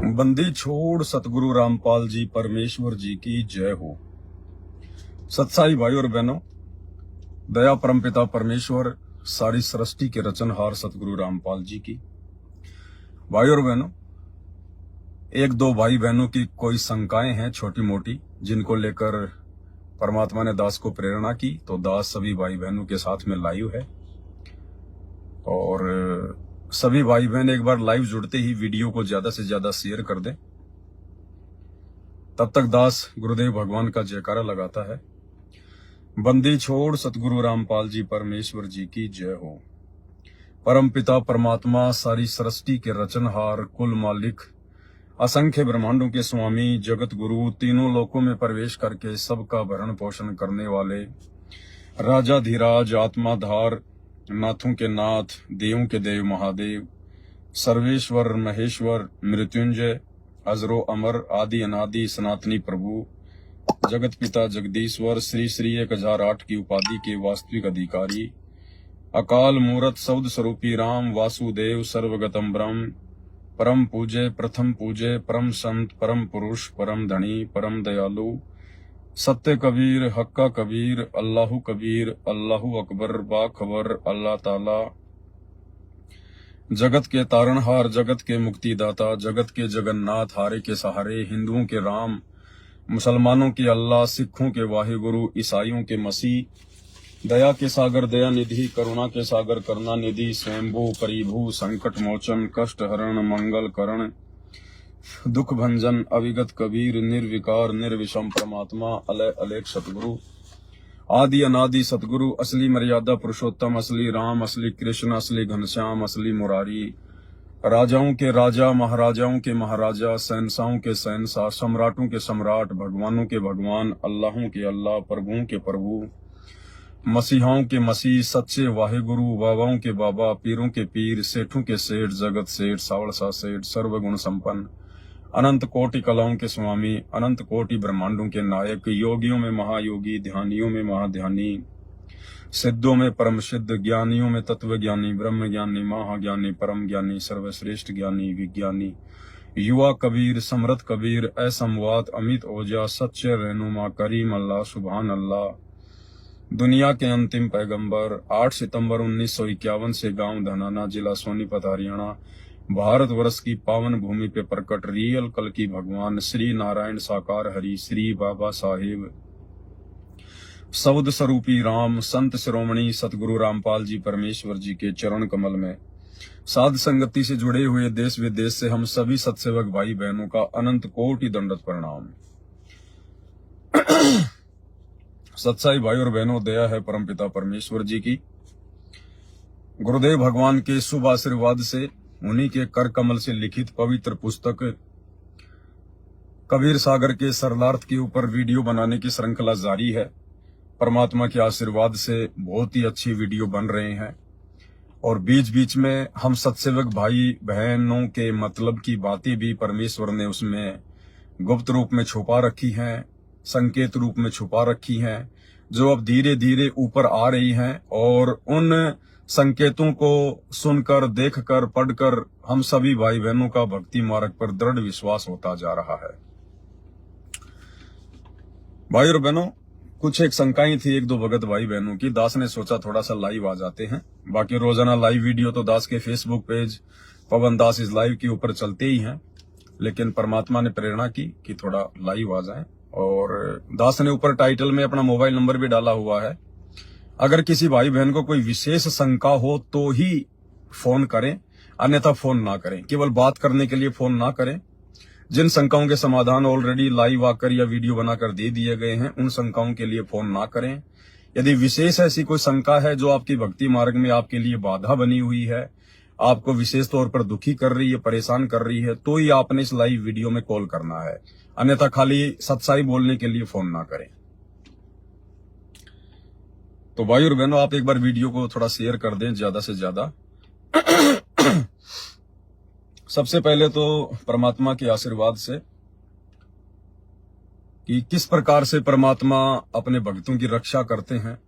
बंदी छोड़ सतगुरु रामपाल जी परमेश्वर जी की जय हो। सत्साई भाई और बहनों, दया परमपिता परमेश्वर सारी सृष्टि के रचनहार सतगुरु रामपाल जी की। भाई और बहनों, एक दो भाई बहनों की कोई शंकाएं हैं छोटी मोटी, जिनको लेकर परमात्मा ने दास को प्रेरणा की, तो दास सभी भाई बहनों के साथ में लाइव है। और सभी भाई बहन एक बार लाइव जुड़ते ही वीडियो को ज्यादा से ज्यादा शेयर कर दें। तब तक दास गुरुदेव भगवान का जयकारा लगाता है। बंदी छोड़ सतगुरु रामपाल जी परमेश्वर जी की जय हो। परम पिता परमात्मा सारी सृष्टि के रचनहार, कुल मालिक, असंख्य ब्रह्मांडों के स्वामी, जगत गुरु, तीनों लोकों में प्रवेश करके सबका भरण पोषण करने वाले राजा धीराज, आत्माधार, नाथों के नाथ, देवों के देव महादेव, सर्वेश्वर महेश्वर, मृत्युंजय, अजरो अमर, आदि अनादि सनातनी प्रभु, जगत पिता जगदीश्वर, श्री श्री 1008 की उपाधि के वास्तविक अधिकारी, अकाल मूरत सौद स्वरूपी राम वासुदेव सर्वगतम ब्रह्म, परम पूज्य प्रथम पूज्य, परम संत, परम पुरुष, परम धनी, परम दयालु, सत्य कबीर, हक्का कबीर, अल्लाहु कबीर, अल्लाहु अकबर, बाखबर, अल्लाह ताला, जगत के तारणहार, जगत के मुक्तिदाता, जगत के जगन्नाथ, हारे के सहारे, हिंदुओं के राम, मुसलमानों के अल्लाह, सिखों के वाहिगुरु, ईसाइयों के मसीह, दया के सागर दया निधि, करुणा के सागर करुणा निधि, स्वयंभू परिभू, संकट मोचन, कष्ट हरण, मंगल करण, दुख भंजन, अविगत कबीर, निर्विकार निर्विषम परमात्मा, अलय अलेख सतगुरु, आदि अनादि सतगुरु, असली मर्यादा पुरुषोत्तम, असली राम, असली कृष्ण, असली घनश्याम, असली मुरारी, राजाओं के राजा, महाराजाओं के महाराजा, शहंशाहों के शहंशाह, सम्राटों के सम्राट, भगवानों के भगवान, अल्लाहों के अल्लाह, प्रभुओं के प्रभु, मसीहाओं के मसीह, सच्चे वाहिगुरु, बाबाओं के बाबा, पीरों के पीर, सेठों के सेठ, जगत सेठ, सावड़सा सेठ, सर्वगुण संपन्न, अनंत कोटि कलाओं के स्वामी, अनंत कोटि ब्रह्मांडों के नायक, योगियों में महायोगी, ध्यानियों में महाध्यानी, सिद्धों में परम सिद्ध, ज्ञानियों में तत्व ज्ञानी, ब्रह्म ज्ञानी, महाज्ञानी, परम ज्ञानी, सर्वश्रेष्ठ ज्ञानी, विज्ञानी, युवा कबीर, समृत कबीर, असमवात, अमित ओजा, सच्चे रहनुमा, करीम अल्लाह, सुभान अल्लाह, दुनिया के अंतिम पैगंबर, 8 सितंबर 1951 से गांव धनाना, जिला सोनीपत, हरियाणा, भारतवर्ष की पावन भूमि पे प्रकट रियल कल की भगवान श्री नारायण साकार हरि, श्री बाबा साहेब सौद स्वरूपी राम, संत शिरोमणि सतगुरु रामपाल जी परमेश्वर जी के चरण कमल में साध संगति से जुड़े हुए देश विदेश से हम सभी सत्सेवक भाई बहनों का अनंत कोटि दंडवत प्रणाम। सत्साई भाई और बहनों, दया है परमपिता परमेश्वर जी की। गुरुदेव भगवान के शुभ आशीर्वाद से उन्हीं के कर कमल से लिखित पवित्र पुस्तक कबीर सागर के सरलार्थ के ऊपर वीडियो बनाने की श्रृंखला जारी है। परमात्मा के आशीर्वाद से बहुत ही अच्छी वीडियो बन रहे हैं और बीच बीच में हम सत्सेवक भाई बहनों के मतलब की बातें भी परमेश्वर ने उसमें गुप्त रूप में छुपा रखी हैं, संकेत रूप में छुपा रखी हैं, जो अब धीरे धीरे ऊपर आ रही हैं। और उन संकेतों को सुनकर, देखकर, पढ़कर हम सभी भाई बहनों का भक्ति मार्ग पर दृढ़ विश्वास होता जा रहा है। भाई और बहनों, कुछ एक शंकाएं थी एक दो भगत भाई बहनों की। दास ने सोचा थोड़ा सा लाइव आ जाते हैं। बाकी रोजाना लाइव वीडियो तो दास के Facebook page Pawan Das is live के ऊपर चलते ही हैं, लेकिन परमात्मा ने प्रेरणा की कि थोड़ा लाइव आ जाएं। और दास ने ऊपर टाइटल में अपना मोबाइल नंबर भी डाला हुआ है। अगर किसी भाई बहन को कोई विशेष शंका हो तो ही फोन करें, अन्यथा फोन ना करें। केवल बात करने के लिए फोन ना करें। जिन शंकाओं के समाधान ऑलरेडी लाइव आकर या वीडियो बनाकर दे दिए गए हैं, उन शंकाओं के लिए फोन ना करें। यदि विशेष ऐसी कोई शंका है जो आपकी भक्ति मार्ग में आपके लिए बाधा बनी हुई है, आपको विशेष तौर पर दुखी कर रही है, परेशान कर रही है, तो ही आपने इस लाइव वीडियो में कॉल करना है। अन्यथा खाली सच्चाई बोलने के लिए फोन ना करें। तो भाई और बहनों, आप एक बार वीडियो को थोड़ा शेयर कर दें ज्यादा से ज्यादा। सबसे पहले तो परमात्मा के आशीर्वाद से कि किस प्रकार से परमात्मा अपने भक्तों की रक्षा करते हैं,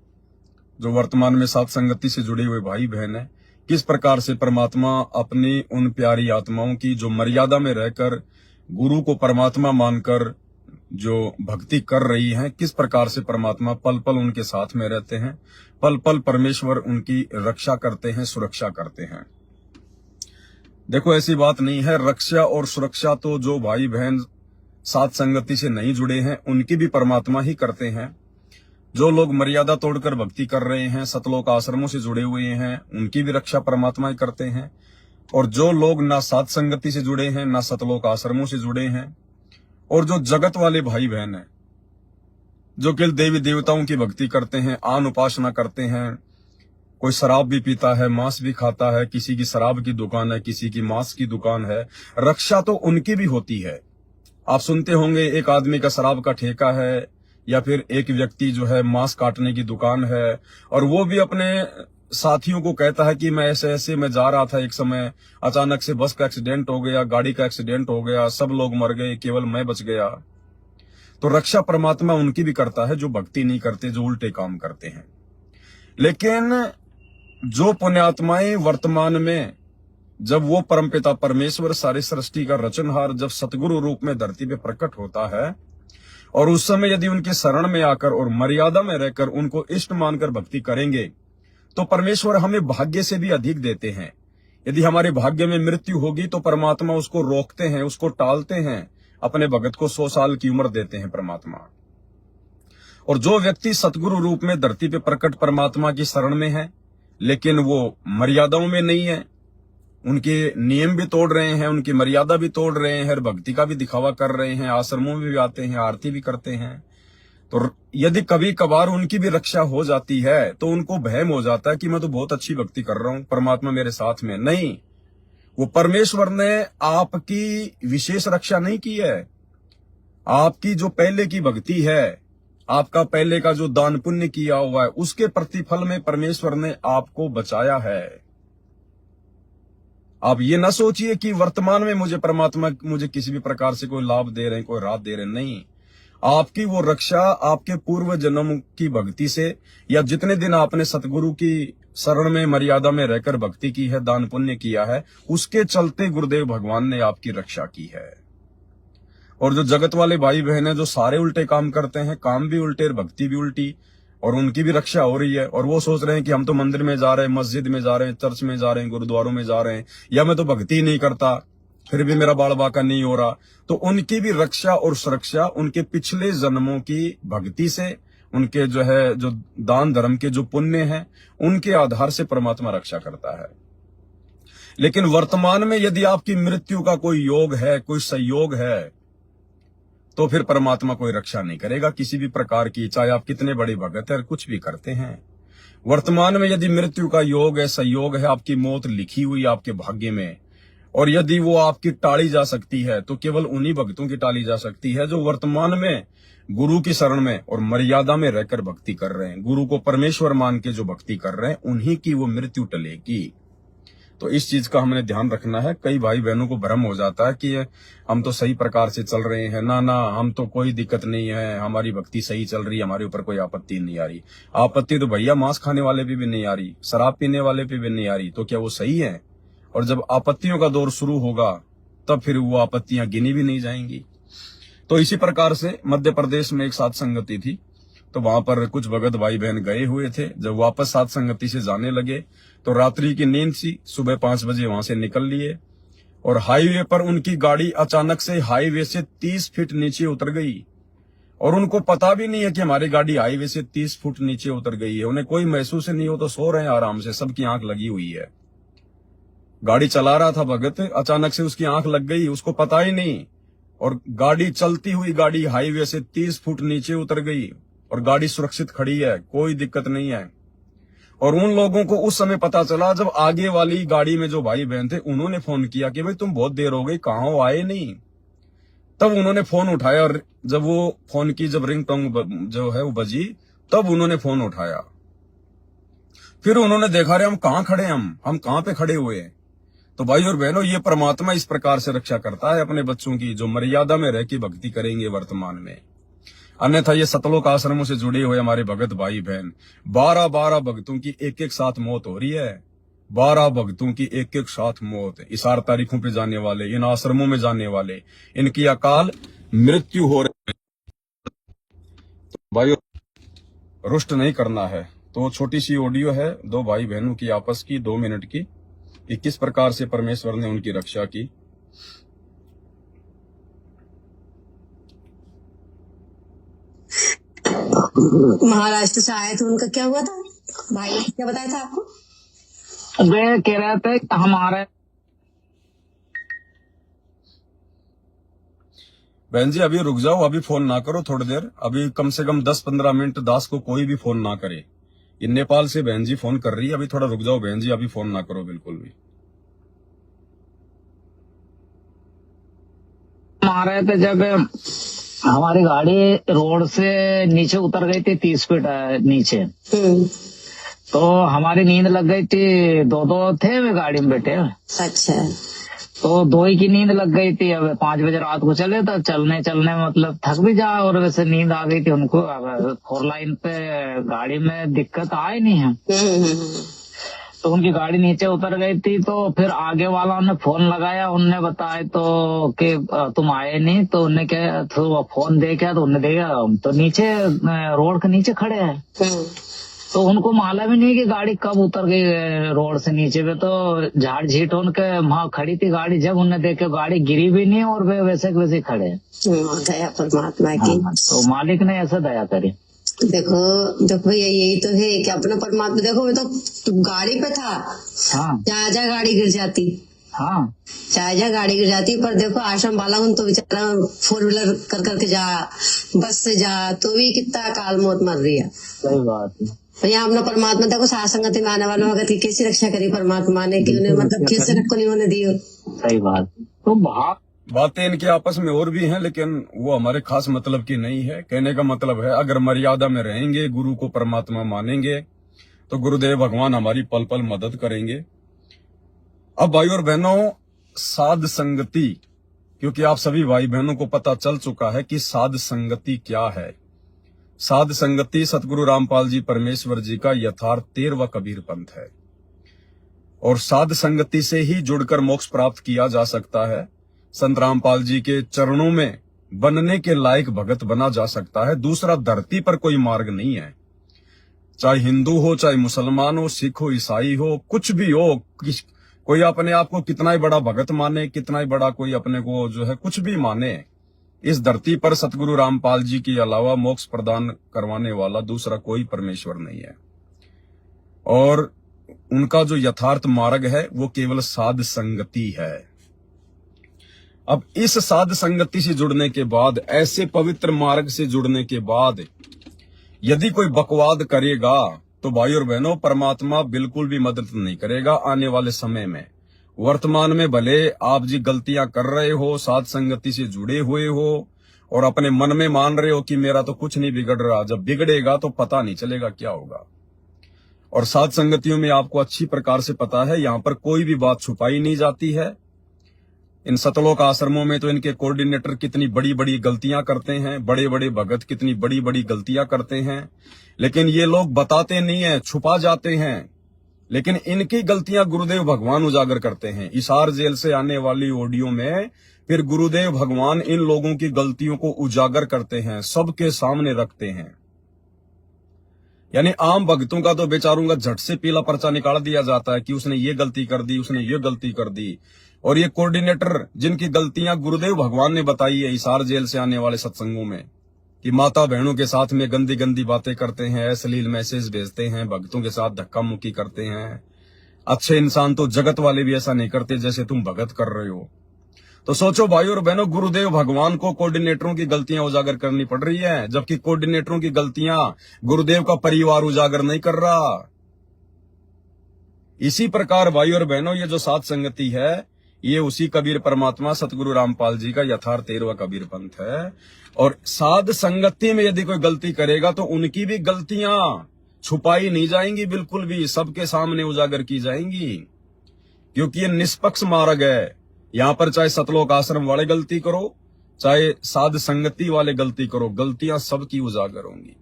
जो वर्तमान में साथ संगति से जुड़े हुए भाई बहन हैं, किस प्रकार से परमात्मा अपनी उन प्यारी आत्माओं की जो मर्यादा में रहकर गुरु को परमात्मा मानकर जो भक्ति कर रही हैं, किस प्रकार से परमात्मा पल पल उनके साथ में रहते हैं, पल पल परमेश्वर उनकी रक्षा करते हैं, सुरक्षा करते हैं। देखो ऐसी बात नहीं है, रक्षा और सुरक्षा तो जो भाई बहन साथ संगति से नहीं जुड़े हैं उनकी भी परमात्मा ही करते हैं। जो लोग मर्यादा तोड़कर भक्ति कर रहे हैं, सतलोक आश्रमों से जुड़े हुए हैं, उनकी भी रक्षा परमात्मा ही करते हैं। और जो लोग ना साथ संगति से जुड़े हैं, ना सतलोक आश्रमों से जुड़े हैं, और जो जगत वाले भाई बहन हैं, जो केवल देवी देवताओं की भक्ति करते हैं, आन उपासना करते हैं, कोई शराब भी पीता है, मांस भी खाता है, किसी की शराब की दुकान है, किसी की मांस की दुकान है, रक्षा तो उनकी भी होती है। आप सुनते होंगे एक आदमी का शराब का ठेका है, या फिर एक व्यक्ति जो है मांस काटने की दुकान है, और वो भी अपने साथियों को कहता है कि मैं ऐसे ऐसे मैं जा रहा था, एक समय अचानक से बस का एक्सीडेंट हो गया, गाड़ी का एक्सीडेंट हो गया, सब लोग मर गए, केवल मैं बच गया। तो रक्षा परमात्मा उनकी भी करता है जो भक्ति नहीं करते, जो उल्टे काम करते हैं। लेकिन जो पुण्यात्माएं वर्तमान में, जब वो परमपिता परमेश्वर सारी सृष्टि का रचनहार जब सतगुरु रूप में धरती पे प्रकट होता है, और उस समय यदि उनके शरण में आकर और मर्यादा में रहकर उनको इष्ट मानकर भक्ति करेंगे, तो परमेश्वर हमें भाग्य से भी अधिक देते हैं। यदि हमारे भाग्य में मृत्यु होगी तो परमात्मा उसको रोकते हैं, उसको टालते हैं, अपने भगत को 100 साल की उम्र देते हैं परमात्मा। और जो व्यक्ति सतगुरु रूप में धरती पे प्रकट परमात्मा की शरण में है, लेकिन वो मर्यादाओं में नहीं है, उनके नियम भी तोड़ रहे हैं, उनकी मर्यादा भी तोड़ रहे हैं, भक्ति का भी दिखावा कर रहे हैं, आश्रमों में भी आते हैं, आरती भी करते हैं, तो यदि कभी कभार उनकी भी रक्षा हो जाती है तो उनको भयम हो जाता है कि मैं तो बहुत अच्छी भक्ति कर रहा हूं, परमात्मा मेरे साथ में। नहीं, वो परमेश्वर ने आपकी विशेष रक्षा नहीं की है। आपकी जो पहले की भक्ति है, आपका पहले का जो दान पुण्य किया हुआ है, उसके प्रतिफल में परमेश्वर ने आपको बचाया है। आप ये ना सोचिए कि वर्तमान में मुझे परमात्मा मुझे किसी भी प्रकार से कोई लाभ दे रहे हैं, कोई राहत दे रहे हैं। नहीं, आपकी वो रक्षा आपके पूर्व जन्म की भक्ति से, या जितने दिन आपने सतगुरु की शरण में मर्यादा में रहकर भक्ति की है, दान पुण्य किया है, उसके चलते गुरुदेव भगवान ने आपकी रक्षा की है। और जो जगत वाले भाई बहन है, जो सारे उल्टे काम करते हैं, काम भी उल्टे, भक्ति भी उल्टी, और उनकी भी रक्षा हो रही है, और वो सोच रहे हैं कि हम तो मंदिर में जा रहे हैं, मस्जिद में जा रहे हैं, चर्च में जा रहे हैं, गुरुद्वारों में जा रहे हैं, या मैं तो भक्ति नहीं करता, फिर भी मेरा बाल बाका नहीं हो रहा। तो उनकी भी रक्षा और सुरक्षा उनके पिछले जन्मों की भक्ति से, उनके जो है जो दान धर्म के जो पुण्य हैं, उनके आधार से परमात्मा रक्षा करता है। लेकिन वर्तमान में यदि आपकी मृत्यु का कोई योग है, कोई संयोग है, तो फिर परमात्मा कोई रक्षा नहीं करेगा किसी भी प्रकार की, चाहे आप कितने बड़े भगत है, कुछ भी करते हैं। वर्तमान में यदि मृत्यु का योग है, संयोग है, आपकी मौत लिखी हुई आपके भाग्य में, और यदि वो आपकी टाली जा सकती है तो केवल उन्हीं भक्तों की टाली जा सकती है जो वर्तमान में गुरु की शरण में और मर्यादा में रहकर भक्ति कर रहे हैं, गुरु को परमेश्वर मान के जो भक्ति कर रहे हैं, उन्हीं की वो मृत्यु टलेगी। तो इस चीज का हमने ध्यान रखना है। कई भाई बहनों को भ्रम हो जाता है कि हम तो सही प्रकार से चल रहे हैं, ना हम तो कोई दिक्कत नहीं है, हमारी भक्ति सही चल रही है, हमारे ऊपर कोई आपत्ति नहीं आ रही। आपत्ति तो भैया मांस खाने वाले पे भी नहीं आ रही, शराब पीने वाले पे भी नहीं आ रही, तो क्या वो सही है? और जब आपत्तियों का दौर शुरू होगा तब फिर वो आपत्तियां गिनी भी नहीं जाएंगी। तो इसी प्रकार से मध्य प्रदेश में एक साथ संगति थी, तो वहां पर कुछ भगत भाई बहन गए हुए थे। जब वापस साथ संगति से जाने लगे तो रात्रि की नींद सी, सुबह 5 बजे वहां से निकल लिए, और हाईवे पर उनकी गाड़ी अचानक से हाईवे से 30 फीट नीचे उतर गई, और उनको पता भी नहीं है कि हमारी गाड़ी हाईवे से 30 फुट नीचे उतर गई है। उन्हें कोई महसूस नहीं हो, तो सो रहे हैं आराम से, सबकी आंख लगी हुई है। गाड़ी चला रहा था भगत, अचानक से उसकी आंख लग गई, उसको पता ही नहीं, और गाड़ी चलती हुई गाड़ी हाईवे से 30 फुट नीचे उतर गई, और गाड़ी सुरक्षित खड़ी है, कोई दिक्कत नहीं है। और उन लोगों को उस समय पता चला जब आगे वाली गाड़ी में जो भाई बहन थे उन्होंने फोन किया कि भाई तुम बहुत देर हो गई, कहां हो, आए नहीं। तब उन्होंने फोन उठाया, और जब वो फोन की जब रिंग टोंग जो है वो बजी, तब उन्होंने फोन उठाया। फिर उन्होंने देखा, रहे हम कहां खड़े, हम कहां पे खड़े हुए हैं। तो भाई और बहनों, ये परमात्मा इस प्रकार से रक्षा करता है अपने बच्चों की, जो मर्यादा में रह के भक्ति करेंगे वर्तमान में। अन्यथा ये सतलोक आश्रमों से जुड़े हुए हमारे भगत भाई बहन, 12 भक्तों की एक साथ मौत हो रही है। 12 भक्तों की एक एक साथ मौत, इशार तारीखों पे जाने वाले, इन आश्रमों में जाने वाले, इनकी अकाल मृत्यु हो रही है। भाई रुष्ट नहीं करना है। तो छोटी सी ऑडियो है दो भाई बहनों की आपस की, 2 मिनट की, कि किस प्रकार से परमेश्वर ने उनकी रक्षा की। महाराष्ट्र से आए थे, उनका क्या हुआ था? भाई ने क्या बताया था आपको? वे कह रहे थे कि हमारे बहन जी अभी रुक जाओ, अभी फोन ना करो थोड़ी देर, अभी कम से कम 10-15 मिनट दास को कोई भी फोन ना करे। ये नेपाल से बहन जी फोन कर रही है, अभी थोड़ा रुक जाओ बहन जी, अभी फोन ना करो बिल्कुल भी। हमारे थे जब हमारी गाड़ी रोड से नीचे उतर गई थी 30 फीट नीचे, तो हमारी नींद लग गई थी। 2 थे वे गाड़ी में बैठे। अच्छा। तो 2 ही की नींद लग गई थी। अब 5 बजे रात को चले तो चलने चलने मतलब थक भी जा, और वैसे नींद आ गई थी उनको। अब 4 लाइन पे गाड़ी में दिक्कत आई नहीं है, तो उनकी गाड़ी नीचे उतर गई थी। तो फिर आगे वाला ने फोन लगाया, उनने बताया तो कि तुम आए नहीं, तो उनने क्या तो फोन देखा, तो उनने देखा तो नीचे रोड के नीचे खड़े हैं। तो उनको मालूम ही नहीं कि गाड़ी कब उतर गई रोड से नीचे पे। तो झाड़ झीट उनके वहां खड़ी थी गाड़ी, जब उनने देखे गाड़ी गिरी भी नहीं और वे वैसे के वैसे खड़े हैं। दया परमात्मा की। तो मालिक ने ऐसा दया करी। देखो देखो यही तो है कि अपना परमात्मा। देखो मैं तो गाड़ी पे था, जहाँ जहाँ गाड़ी गिर जाती, चाहे जहाँ गाड़ी गिर जाती, पर देखो आश्रम वाला हूँ तो बेचारा 4 व्हीलर कर करके जा, बस से जा, तो भी कितना अकाल मौत मर रही है। सही बात है। तो यहाँ अपना परमात्मा देखो साथ संगति में आने वालों भगत की कैसी रक्षा करी परमात्मा ने, कि उन्हें मतलब किस तरह को नहीं होने दी। सही बात। तो बातें इनके आपस में और भी हैं, लेकिन वो हमारे खास मतलब की नहीं है। कहने का मतलब है अगर मर्यादा में रहेंगे, गुरु को परमात्मा मानेंगे, तो गुरुदेव भगवान हमारी पल पल मदद करेंगे। अब भाई और बहनों, साध संगति, क्योंकि आप सभी भाई बहनों को पता चल चुका है कि साध संगति क्या है। साध संगति सतगुरु रामपाल जी परमेश्वर जी का यथार्थ 13वां कबीर पंथ है, और साध संगति से ही जुड़कर मोक्ष प्राप्त किया जा सकता है। संत रामपाल जी के चरणों में बनने के लायक भगत बना जा सकता है। दूसरा धरती पर कोई मार्ग नहीं है। चाहे हिंदू हो, चाहे मुसलमान हो, सिख हो, ईसाई हो, कुछ भी हो, कोई अपने आप को कितना ही बड़ा भगत माने, कितना ही बड़ा कोई अपने को जो है कुछ भी माने, इस धरती पर सतगुरु रामपाल जी के अलावा मोक्ष प्रदान करवाने वाला दूसरा कोई परमेश्वर नहीं है। और उनका जो यथार्थ मार्ग है वो केवल साध संगति है। अब इस साध संगति से जुड़ने के बाद, ऐसे पवित्र मार्ग से जुड़ने के बाद यदि कोई बकवाद करेगा तो भाई और बहनों, परमात्मा बिल्कुल भी मदद नहीं करेगा आने वाले समय में। वर्तमान में भले आप जी गलतियां कर रहे हो, साध संगति से जुड़े हुए हो, और अपने मन में मान रहे हो कि मेरा तो कुछ नहीं बिगड़ रहा, जब बिगड़ेगा तो पता नहीं चलेगा क्या होगा। और साध संगतियों में आपको अच्छी प्रकार से पता है, यहां पर कोई भी बात छुपाई नहीं जाती है। इन सतलोक आश्रमों में तो इनके कोऑर्डिनेटर कितनी बड़ी बड़ी गलतियां करते हैं, बड़े बड़े भगत कितनी बड़ी बड़ी गलतियां करते हैं, लेकिन ये लोग बताते नहीं है, छुपा जाते हैं। लेकिन इनकी गलतियां गुरुदेव भगवान उजागर करते हैं। इसार जेल से आने वाली ऑडियो में फिर गुरुदेव भगवान इन लोगों की गलतियों को उजागर करते हैं, सबके सामने रखते हैं। यानी आम भक्तों का तो बेचारों का झट से पीला पर्चा निकाल दिया जाता है कि उसने ये गलती कर दी, उसने ये गलती कर दी। और ये कोऑर्डिनेटर जिनकी गलतियां गुरुदेव भगवान ने बताई है इसार जेल से आने वाले सत्संगों में, कि माता बहनों के साथ में गंदी गंदी बातें करते हैं, अश्लील मैसेज भेजते हैं, भक्तों के साथ धक्का मुक्की करते हैं। अच्छे इंसान तो जगत वाले भी ऐसा नहीं करते जैसे तुम भगत कर रहे हो। तो सोचो भाई और बहनों, गुरुदेव भगवान को कोऑर्डिनेटरों की गलतियां उजागर करनी पड़ रही है, जबकि कोऑर्डिनेटरों की गलतियां गुरुदेव का परिवार उजागर नहीं कर रहा। इसी प्रकार भाई और बहनों, ये जो साध संगति है, ये उसी कबीर परमात्मा सतगुरु रामपाल जी का यथार्थ 13वां कबीर पंथ है। और साध संगति में यदि कोई गलती करेगा तो उनकी भी गलतियां छुपाई नहीं जाएंगी, बिल्कुल भी सबके सामने उजागर की जाएंगी, क्योंकि ये निष्पक्ष मार्ग है। यहां पर चाहे सतलोक आश्रम वाले गलती करो, चाहे साध संगति वाले गलती करो, गलतियां सबकी उजागर होंगी।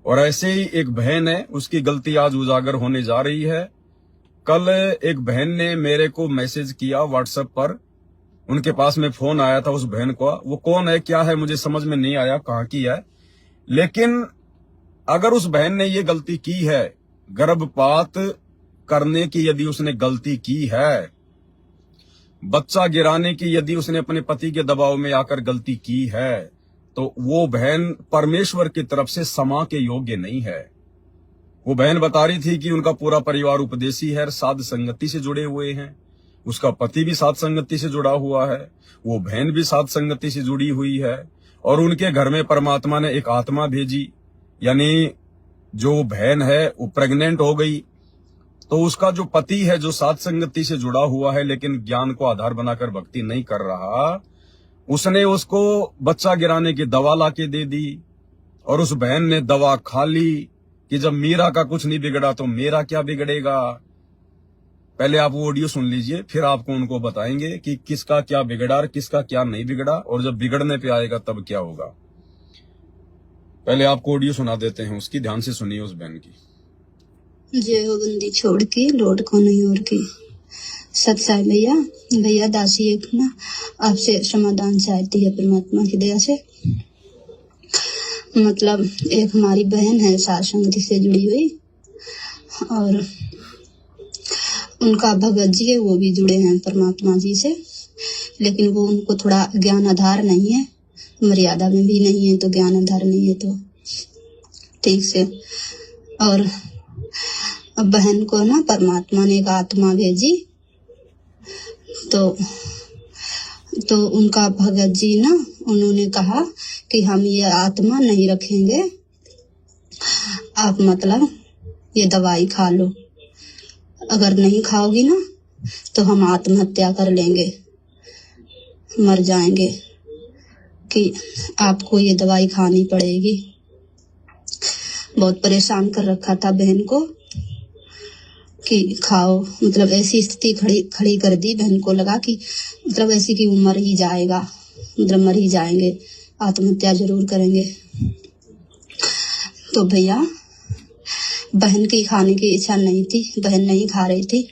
और ऐसे ही एक बहन है, उसकी गलती आज उजागर होने जा रही है। कल एक बहन ने मेरे को मैसेज किया व्हाट्सएप पर, उनके पास में फोन आया था उस बहन को। वो कौन है क्या है मुझे समझ में नहीं आया कहाँ की है, लेकिन अगर उस बहन ने ये गलती की है, गर्भपात करने की यदि उसने गलती की है, बच्चा गिराने की यदि उसने अपने पति के दबाव में आकर गलती की है, तो वो बहन परमेश्वर की तरफ से क्षमा के योग्य नहीं है। वो बहन बता रही थी कि उनका पूरा परिवार उपदेशी है, साध संगति से जुड़े हुए हैं, उसका पति भी साध संगति से जुड़ा हुआ है, वो बहन भी साध संगति से जुड़ी हुई है, और उनके घर में परमात्मा ने एक आत्मा भेजी, यानी जो बहन है वो प्रेग्नेंट हो गई। तो उसका जो पति है जो साध संगति से जुड़ा हुआ है लेकिन ज्ञान को आधार बनाकर भक्ति नहीं कर रहा, उसने उसको बच्चा गिराने की दवा लाके दे दी, और उस बहन ने दवा खा ली कि जब मीरा का कुछ नहीं बिगड़ा तो मेरा क्या बिगड़ेगा। पहले आप वो ऑडियो सुन लीजिए, फिर आपको उनको बताएंगे कि किसका क्या बिगड़ा और किसका क्या नहीं बिगड़ा, और जब बिगड़ने पे आएगा तब क्या होगा। पहले आपको ऑडियो सुना देते हैं उसकी, ध्यान से सुनिए उस बहन की। जय हो बंदी छोड़ के लौट को नहीं और की। सत्साई भैया दासी एक ना आपसे समाधान चाहती है परमात्मा की दया से। मतलब एक हमारी बहन है साध संगति से जुड़ी हुई, और उनका भगत जी है वो भी जुड़े हैं परमात्मा जी से, लेकिन वो उनको थोड़ा ज्ञान आधार नहीं है, मर्यादा में भी नहीं है, तो ज्ञान आधार नहीं है तो ठीक से। और बहन को ना परमात्मा ने एक आत्मा भेजी, तो उनका भगत जी ना उन्होंने कहा कि हम ये आत्मा नहीं रखेंगे, आप मतलब ये दवाई खा लो, अगर नहीं खाओगी ना तो हम आत्महत्या कर लेंगे, मर जाएंगे, कि आपको ये दवाई खानी पड़ेगी। बहुत परेशान कर रखा था बहन को कि खाओ, मतलब ऐसी स्थिति खड़ी कर दी, बहन को लगा कि मतलब ऐसी कि वो मर ही जाएगा, मतलब मर ही जाएंगे, आत्महत्या जरूर करेंगे। तो भैया बहन की खाने की इच्छा नहीं थी, बहन नहीं खा रही थी,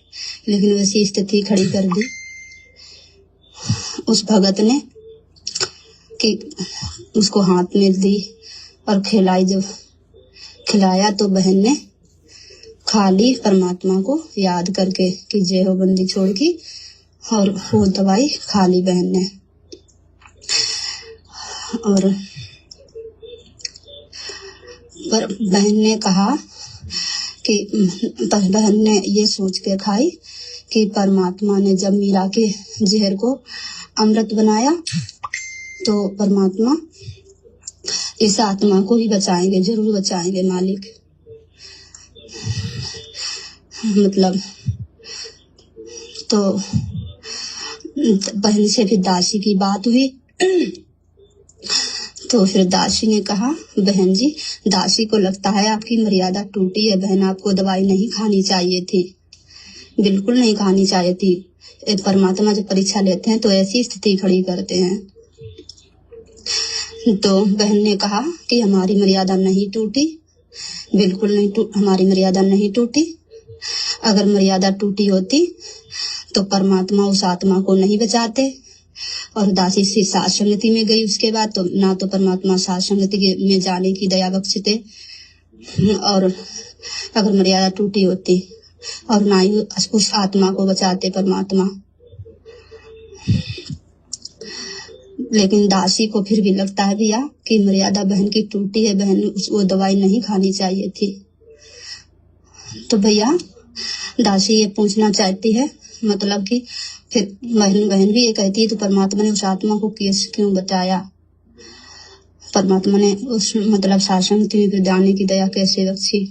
लेकिन वैसी स्थिति खड़ी कर दी उस भगत ने कि उसको हाथ में दी और खिलाई। जब खिलाया तो बहन ने खा ली, परमात्मा को याद करके कि जय हो बंदी छोड़ की, और वो दवाई खा ली बहन ने। और पर बहन ने कहा कि बहन ने ये सोच के खाई कि परमात्मा ने जब मीरा के जहर को अमृत बनाया तो परमात्मा इस आत्मा को ही बचाएंगे, जरूर बचाएंगे मालिक। मतलब तो बहन से फिर दासी की बात हुई तो फिर दासी ने कहा, बहन जी दासी को लगता है आपकी मर्यादा टूटी है, बहन आपको दवाई नहीं खानी चाहिए थी, बिल्कुल नहीं खानी चाहिए थी। परमात्मा जब परीक्षा लेते हैं तो ऐसी स्थिति खड़ी करते हैं। तो बहन ने कहा कि हमारी मर्यादा नहीं टूटी, बिल्कुल नहीं हमारी मर्यादा नहीं टूटी। अगर मर्यादा टूटी होती तो परमात्मा उस आत्मा को नहीं बचाते। और दासी से साध संगति में गई, उसके बाद तो ना तो परमात्मा साध संगति में जाने की दया बख्शते, और अगर मर्यादा टूटी होती, और ना ही उस आत्मा को बचाते परमात्मा। लेकिन दासी को फिर भी लगता है भैया कि मर्यादा बहन की टूटी है, बहन वो दवाई नहीं खानी चाहिए थी। तो भैया दासी ये पूछना चाहती है, मतलब कि फिर बहन भी ये कहती है तो परमात्मा ने उस आत्मा को क्यों बताया, परमात्मा ने उस मतलब शासन में जाने की दया कैसे बख्शी।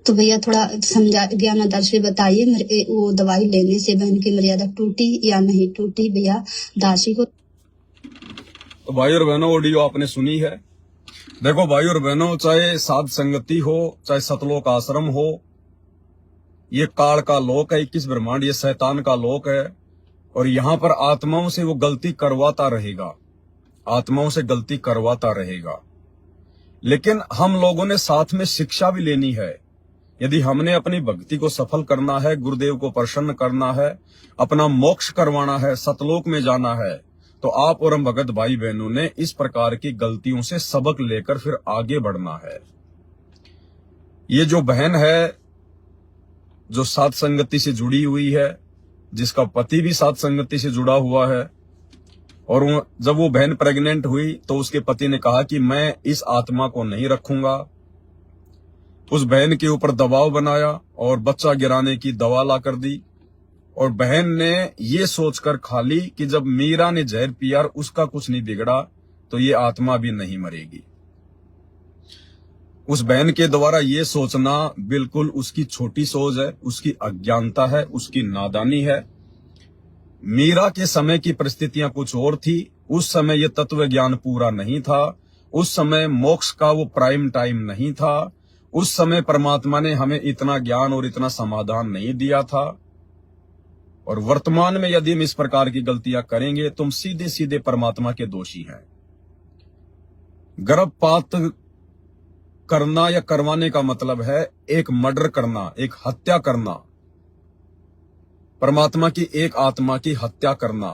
तो भैया थोड़ा समझा ज्ञान आधार से बताइए, वो दवाई लेने से बहन की मर्यादा टूटी या नहीं टूटी भैया दासी को। तो भाई और बहनों ऑडियो आपने सुनी है। देखो भाई और बहनों, चाहे साध संगति हो चाहे सतलोक आश्रम हो, ये काल का लोक है, 21 ब्रह्मांड ये शैतान का लोक है, और यहाँ पर आत्माओं से वो गलती करवाता रहेगा, आत्माओं से गलती करवाता रहेगा। लेकिन हम लोगों ने साथ में शिक्षा भी लेनी है। यदि हमने अपनी भक्ति को सफल करना है, गुरुदेव को प्रसन्न करना है, अपना मोक्ष करवाना है, सतलोक में जाना है, तो आप और हम भगत भाई बहनों ने इस प्रकार की गलतियों से सबक लेकर फिर आगे बढ़ना है। ये जो बहन है जो सात संगति से जुड़ी हुई है, जिसका पति भी सात संगति से जुड़ा हुआ है, और जब वो बहन प्रेग्नेंट हुई तो उसके पति ने कहा कि मैं इस आत्मा को नहीं रखूंगा। उस बहन के ऊपर दबाव बनाया और बच्चा गिराने की दवा ला कर दी, और बहन ने ये सोचकर खा ली कि जब मीरा ने जहर पिया उसका कुछ नहीं बिगड़ा तो ये आत्मा भी नहीं मरेगी। उस बहन के द्वारा ये सोचना बिल्कुल उसकी छोटी सोच है, उसकी अज्ञानता है, उसकी नादानी है। मीरा के समय की परिस्थितियां कुछ और थी। उस समय ये तत्व ज्ञान पूरा नहीं था, उस समय मोक्ष का वो प्राइम टाइम नहीं था, उस समय परमात्मा ने हमें इतना ज्ञान और इतना समाधान नहीं दिया था। और वर्तमान में यदि हम इस प्रकार की गलतियां करेंगे तो हम सीधे सीधे परमात्मा के दोषी हैं। गर्भपात करना या करवाने का मतलब है एक मर्डर करना, एक हत्या करना, परमात्मा की एक आत्मा की हत्या करना।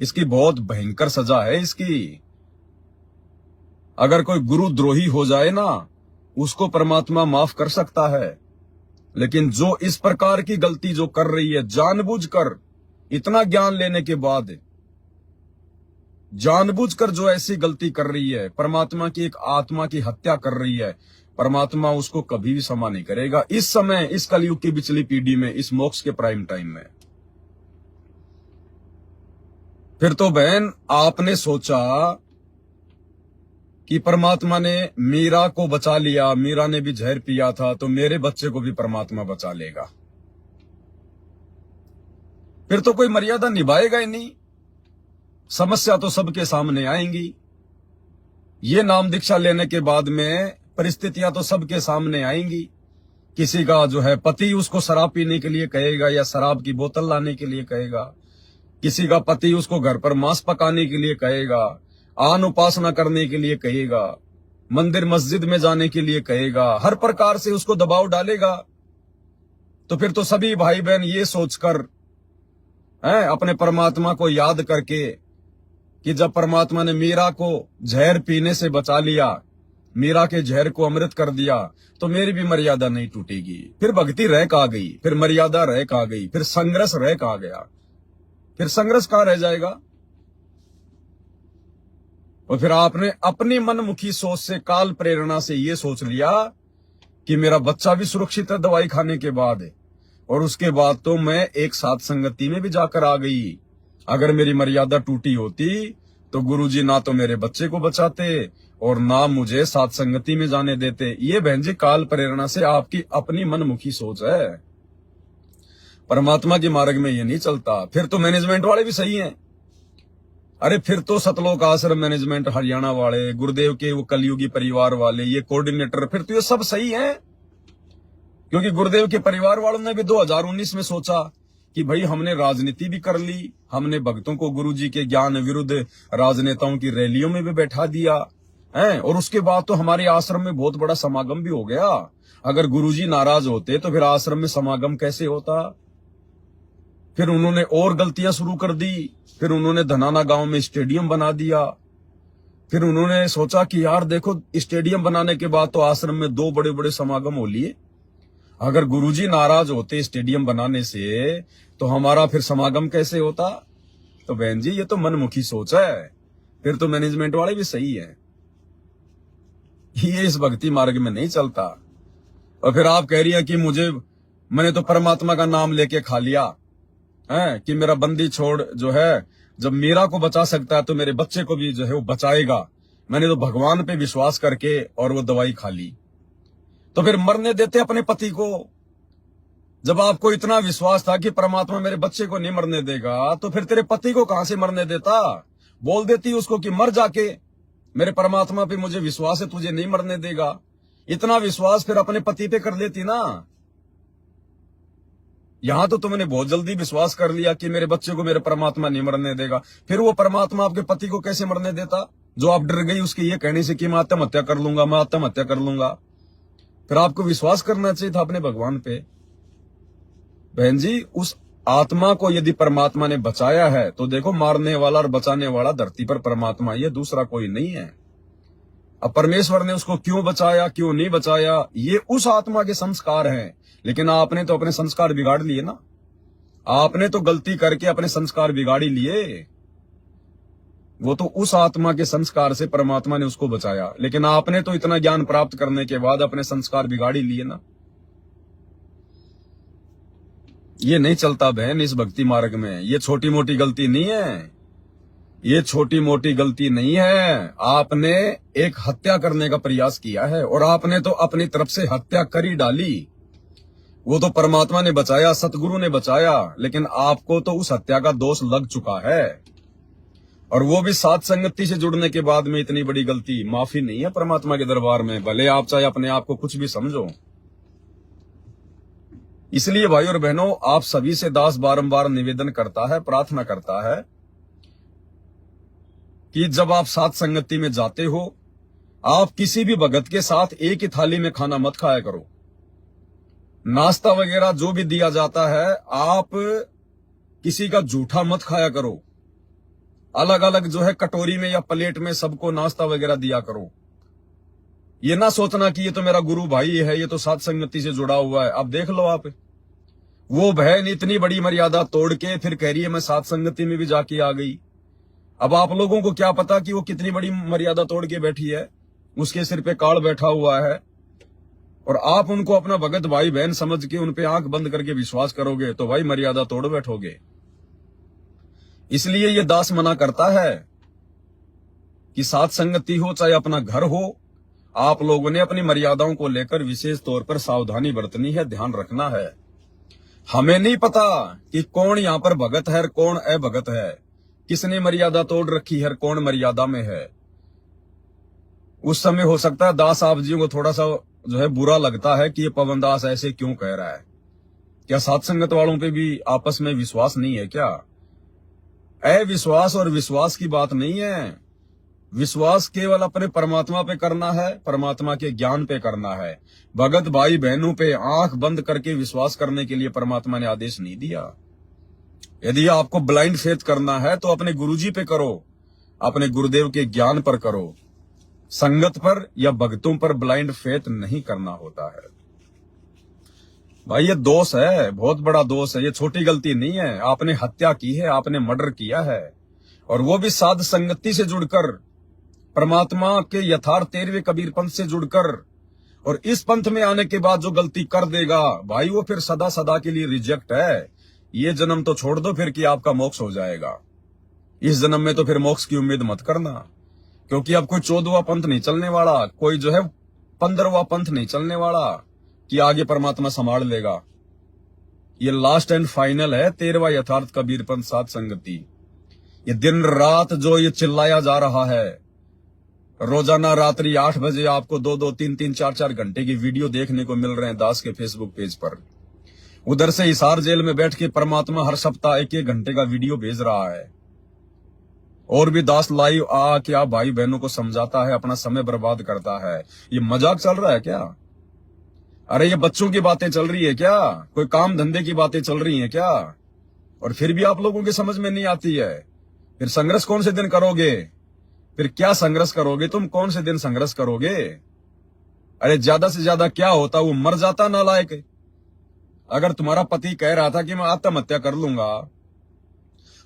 इसकी बहुत भयंकर सजा है इसकी। अगर कोई गुरुद्रोही हो जाए ना, उसको परमात्मा माफ कर सकता है, लेकिन जो इस प्रकार की गलती जो कर रही है जानबूझकर, इतना ज्ञान लेने के बाद जानबूझकर जो ऐसी गलती कर रही है, परमात्मा की एक आत्मा की हत्या कर रही है, परमात्मा उसको कभी भी क्षमा नहीं करेगा। इस समय, इस कलयुग की पिछली पीढ़ी में, इस मोक्ष के प्राइम टाइम में। फिर तो बहन आपने सोचा कि परमात्मा ने मीरा को बचा लिया, मीरा ने भी जहर पिया था तो मेरे बच्चे को भी परमात्मा बचा लेगा। फिर तो कोई मर्यादा निभाएगा ही नहीं। समस्या तो सबके सामने आएंगी। ये नाम दीक्षा लेने के बाद में परिस्थितियां तो सबके सामने आएंगी। किसी का जो है पति उसको शराब पीने के लिए कहेगा या शराब की बोतल लाने के लिए कहेगा, किसी का पति उसको घर पर मांस पकाने के लिए कहेगा, आन उपासना करने के लिए कहेगा, मंदिर मस्जिद में जाने के लिए कहेगा, हर प्रकार से उसको दबाव डालेगा। तो फिर तो सभी भाई बहन ये सोचकर अपने परमात्मा को याद करके कि जब परमात्मा ने मीरा को जहर पीने से बचा लिया, मीरा के जहर को अमृत कर दिया, तो मेरी भी मर्यादा नहीं टूटेगी। फिर भक्ति रह कहाँ गई, फिर मर्यादा रह कहाँ गई, फिर संघर्ष रह कहाँ गया, फिर संघर्ष कहाँ रह जाएगा। और फिर आपने अपनी मनमुखी सोच से, काल प्रेरणा से ये सोच लिया कि मेरा बच्चा भी सुरक्षित है दवाई खाने के बाद, और उसके बाद तो मैं एक साथ संगति में भी जाकर आ गई। अगर मेरी मर्यादा टूटी होती तो गुरुजी ना तो मेरे बच्चे को बचाते और ना मुझे साथ संगति में जाने देते। ये बहन जी काल प्रेरणा से आपकी अपनी मनमुखी सोच है, परमात्मा के मार्ग में ये नहीं चलता। फिर तो मैनेजमेंट वाले भी सही हैं। अरे फिर तो सतलोक आश्रम मैनेजमेंट हरियाणा वाले, गुरुदेव के वो कलयुगी परिवार वाले, ये कोऑर्डिनेटर, फिर तो ये सब सही हैं। क्योंकि गुरुदेव के परिवार वालों ने भी 2019 में सोचा कि भाई हमने राजनीति भी कर ली, हमने भक्तों को गुरुजी के ज्ञान विरुद्ध राजनेताओं की रैलियों में भी बैठा दिया है, और उसके बाद तो हमारे आश्रम में बहुत बड़ा समागम भी हो गया। अगर गुरुजी नाराज होते तो फिर आश्रम में समागम कैसे होता। फिर उन्होंने और गलतियां शुरू कर दी। फिर उन्होंने धनाना गांव में स्टेडियम बना दिया। फिर उन्होंने सोचा कि यार देखो, स्टेडियम बनाने के बाद तो आश्रम में 2 बड़े बड़े समागम हो लिए। अगर गुरुजी नाराज होते स्टेडियम बनाने से तो हमारा फिर समागम कैसे होता। तो बहन जी ये तो मनमुखी सोच है। फिर तो मैनेजमेंट वाले भी सही है, ये इस भक्ति मार्ग में नहीं चलता। और फिर आप कह रही है कि मैंने तो परमात्मा का नाम लेके खा लिया है कि मेरा बंदी छोड़ जो है, जब मीरा को बचा सकता है तो मेरे बच्चे को भी जो है वो बचाएगा। मैंने तो भगवान पे विश्वास करके और वो दवाई खा ली। तो फिर मरने देते अपने पति को। जब आपको इतना विश्वास था कि परमात्मा मेरे बच्चे को नहीं मरने देगा, तो फिर तेरे पति को कहां से मरने देता। बोल देती उसको कि मर जाके, मेरे परमात्मा पे मुझे विश्वास है, तुझे नहीं मरने देगा। इतना विश्वास फिर अपने पति पे कर लेती ना। यहां तो तुमने बहुत जल्दी विश्वास कर लिया कि मेरे बच्चे को मेरे परमात्मा नहीं मरने देगा। फिर वो परमात्मा आपके पति को कैसे मरने देता, जो आप डर गई उसके ये कहने से कि मैं आत्महत्या कर लूंगा, मैं आत्महत्या कर लूंगा। फिर आपको विश्वास करना चाहिए था अपने भगवान पे। बहन जी, उस आत्मा को यदि परमात्मा ने बचाया है तो देखो, मारने वाला और बचाने वाला धरती पर परमात्मा, ये दूसरा कोई नहीं है। अब परमेश्वर ने उसको क्यों बचाया, क्यों नहीं बचाया, ये उस आत्मा के संस्कार हैं। लेकिन आपने तो अपने संस्कार बिगाड़ लिए ना, आपने तो गलती करके अपने संस्कार बिगाड़ ही लिए। वो तो उस आत्मा के संस्कार से परमात्मा ने उसको बचाया, लेकिन आपने तो इतना ज्ञान प्राप्त करने के बाद अपने संस्कार बिगाड़ ही लिए ना। ये नहीं चलता बहन इस भक्ति मार्ग में। ये छोटी मोटी गलती नहीं है, ये छोटी मोटी गलती नहीं है। आपने एक हत्या करने का प्रयास किया है और आपने तो अपनी तरफ से हत्या कर ही डाली। वो तो परमात्मा ने बचाया, सतगुरु ने बचाया, लेकिन आपको तो उस हत्या का दोष लग चुका है। और वो भी साथ संगति से जुड़ने के बाद में इतनी बड़ी गलती माफी नहीं है परमात्मा के दरबार में, भले आप चाहे अपने आप को कुछ भी समझो। इसलिए भाई और बहनों, आप सभी से दास बारंबार निवेदन करता है, प्रार्थना करता है कि जब आप साथ संगति में जाते हो, आप किसी भी भगत के साथ एक ही थाली में खाना मत खाया करो। नाश्ता वगैरह जो भी दिया जाता है, आप किसी का जूठा मत खाया करो। अलग अलग जो है कटोरी में या प्लेट में सबको नाश्ता वगैरह दिया करो। ये ना सोचना कि ये तो मेरा गुरु भाई है, ये तो साथ संगति से जुड़ा हुआ है। अब देख लो आप, वो बहन इतनी बड़ी मर्यादा तोड़ के फिर कह रही है मैं साथ संगति में भी जाके आ गई। अब आप लोगों को क्या पता कि वो कितनी बड़ी मर्यादा तोड़ के बैठी है, उसके सिर पे काल बैठा हुआ है, और आप उनको अपना भगत भाई बहन समझ के उन पे आंख बंद करके विश्वास करोगे तो भाई मर्यादा तोड़ बैठोगे। इसलिए ये दास मना करता है कि साथ संगति हो चाहे अपना घर हो, आप लोगों ने अपनी मर्यादाओं को लेकर विशेष तौर पर सावधानी बरतनी है, ध्यान रखना है। हमें नहीं पता कि कौन यहाँ पर भगत है और कौन अभगत है, किसने मर्यादा तोड़ रखी है और कौन मर्यादा में है। उस समय हो सकता है दास आप जी को थोड़ा सा जो है बुरा लगता है कि ये पवन दास ऐसे क्यों कह रहा है। क्या साथ संगत वालों पे भी आपस में विश्वास नहीं है क्या? अविश्वास और विश्वास की बात नहीं है। विश्वास केवल अपने परमात्मा पे करना है, परमात्मा के ज्ञान पे करना है। भगत भाई बहनों पे आंख बंद करके विश्वास करने के लिए परमात्मा ने आदेश नहीं दिया। यदि आपको ब्लाइंड फेथ करना है तो अपने गुरुजी पे करो, अपने गुरुदेव के ज्ञान पर करो। संगत पर या भक्तों पर ब्लाइंड फेथ नहीं करना होता है। भाई ये दोष है, बहुत बड़ा दोष है, ये छोटी गलती नहीं है। आपने हत्या की है, आपने मर्डर किया है, और वो भी साध संगति से जुड़कर, परमात्मा के यथार्थ 13वें कबीर पंथ से जुड़कर। और इस पंथ में आने के बाद जो गलती कर देगा भाई, वो फिर सदा सदा के लिए रिजेक्ट है। ये जन्म तो छोड़ दो फिर कि आपका मोक्ष हो जाएगा। इस जन्म में तो फिर मोक्ष की उम्मीद मत करना, क्योंकि अब कोई 14वां पंथ नहीं चलने वाला, कोई जो है 15वां पंथ नहीं चलने वाला कि आगे परमात्मा संभाल लेगा। ये लास्ट एंड फाइनल है 13वां यथार्थ कबीर पंथ साध संगति। ये दिन रात जो ये चिल्लाया जा रहा है, रोजाना रात्रि 8 बजे आपको 2-2, 3-3, 4-4 घंटे की वीडियो देखने को मिल रहे हैं दास के फेसबुक पेज पर। उधर से हिसार जेल में बैठ के परमात्मा हर सप्ताह 1-1 घंटे का वीडियो भेज रहा है, और भी दास लाइव आ क्या भाई बहनों को समझाता है, अपना समय बर्बाद करता है। ये मजाक चल रहा है क्या? अरे ये बच्चों की बातें चल रही है क्या? कोई काम धंधे की बातें चल रही है क्या? और फिर भी आप लोगों की समझ में नहीं आती है। फिर संघर्ष कौन से दिन करोगे? फिर क्या संघर्ष करोगे तुम? कौन से दिन संघर्ष करोगे? अरे ज्यादा से ज्यादा क्या होता, वो मर जाता नालायक। अगर तुम्हारा पति कह रहा था कि मैं आत्महत्या कर लूंगा,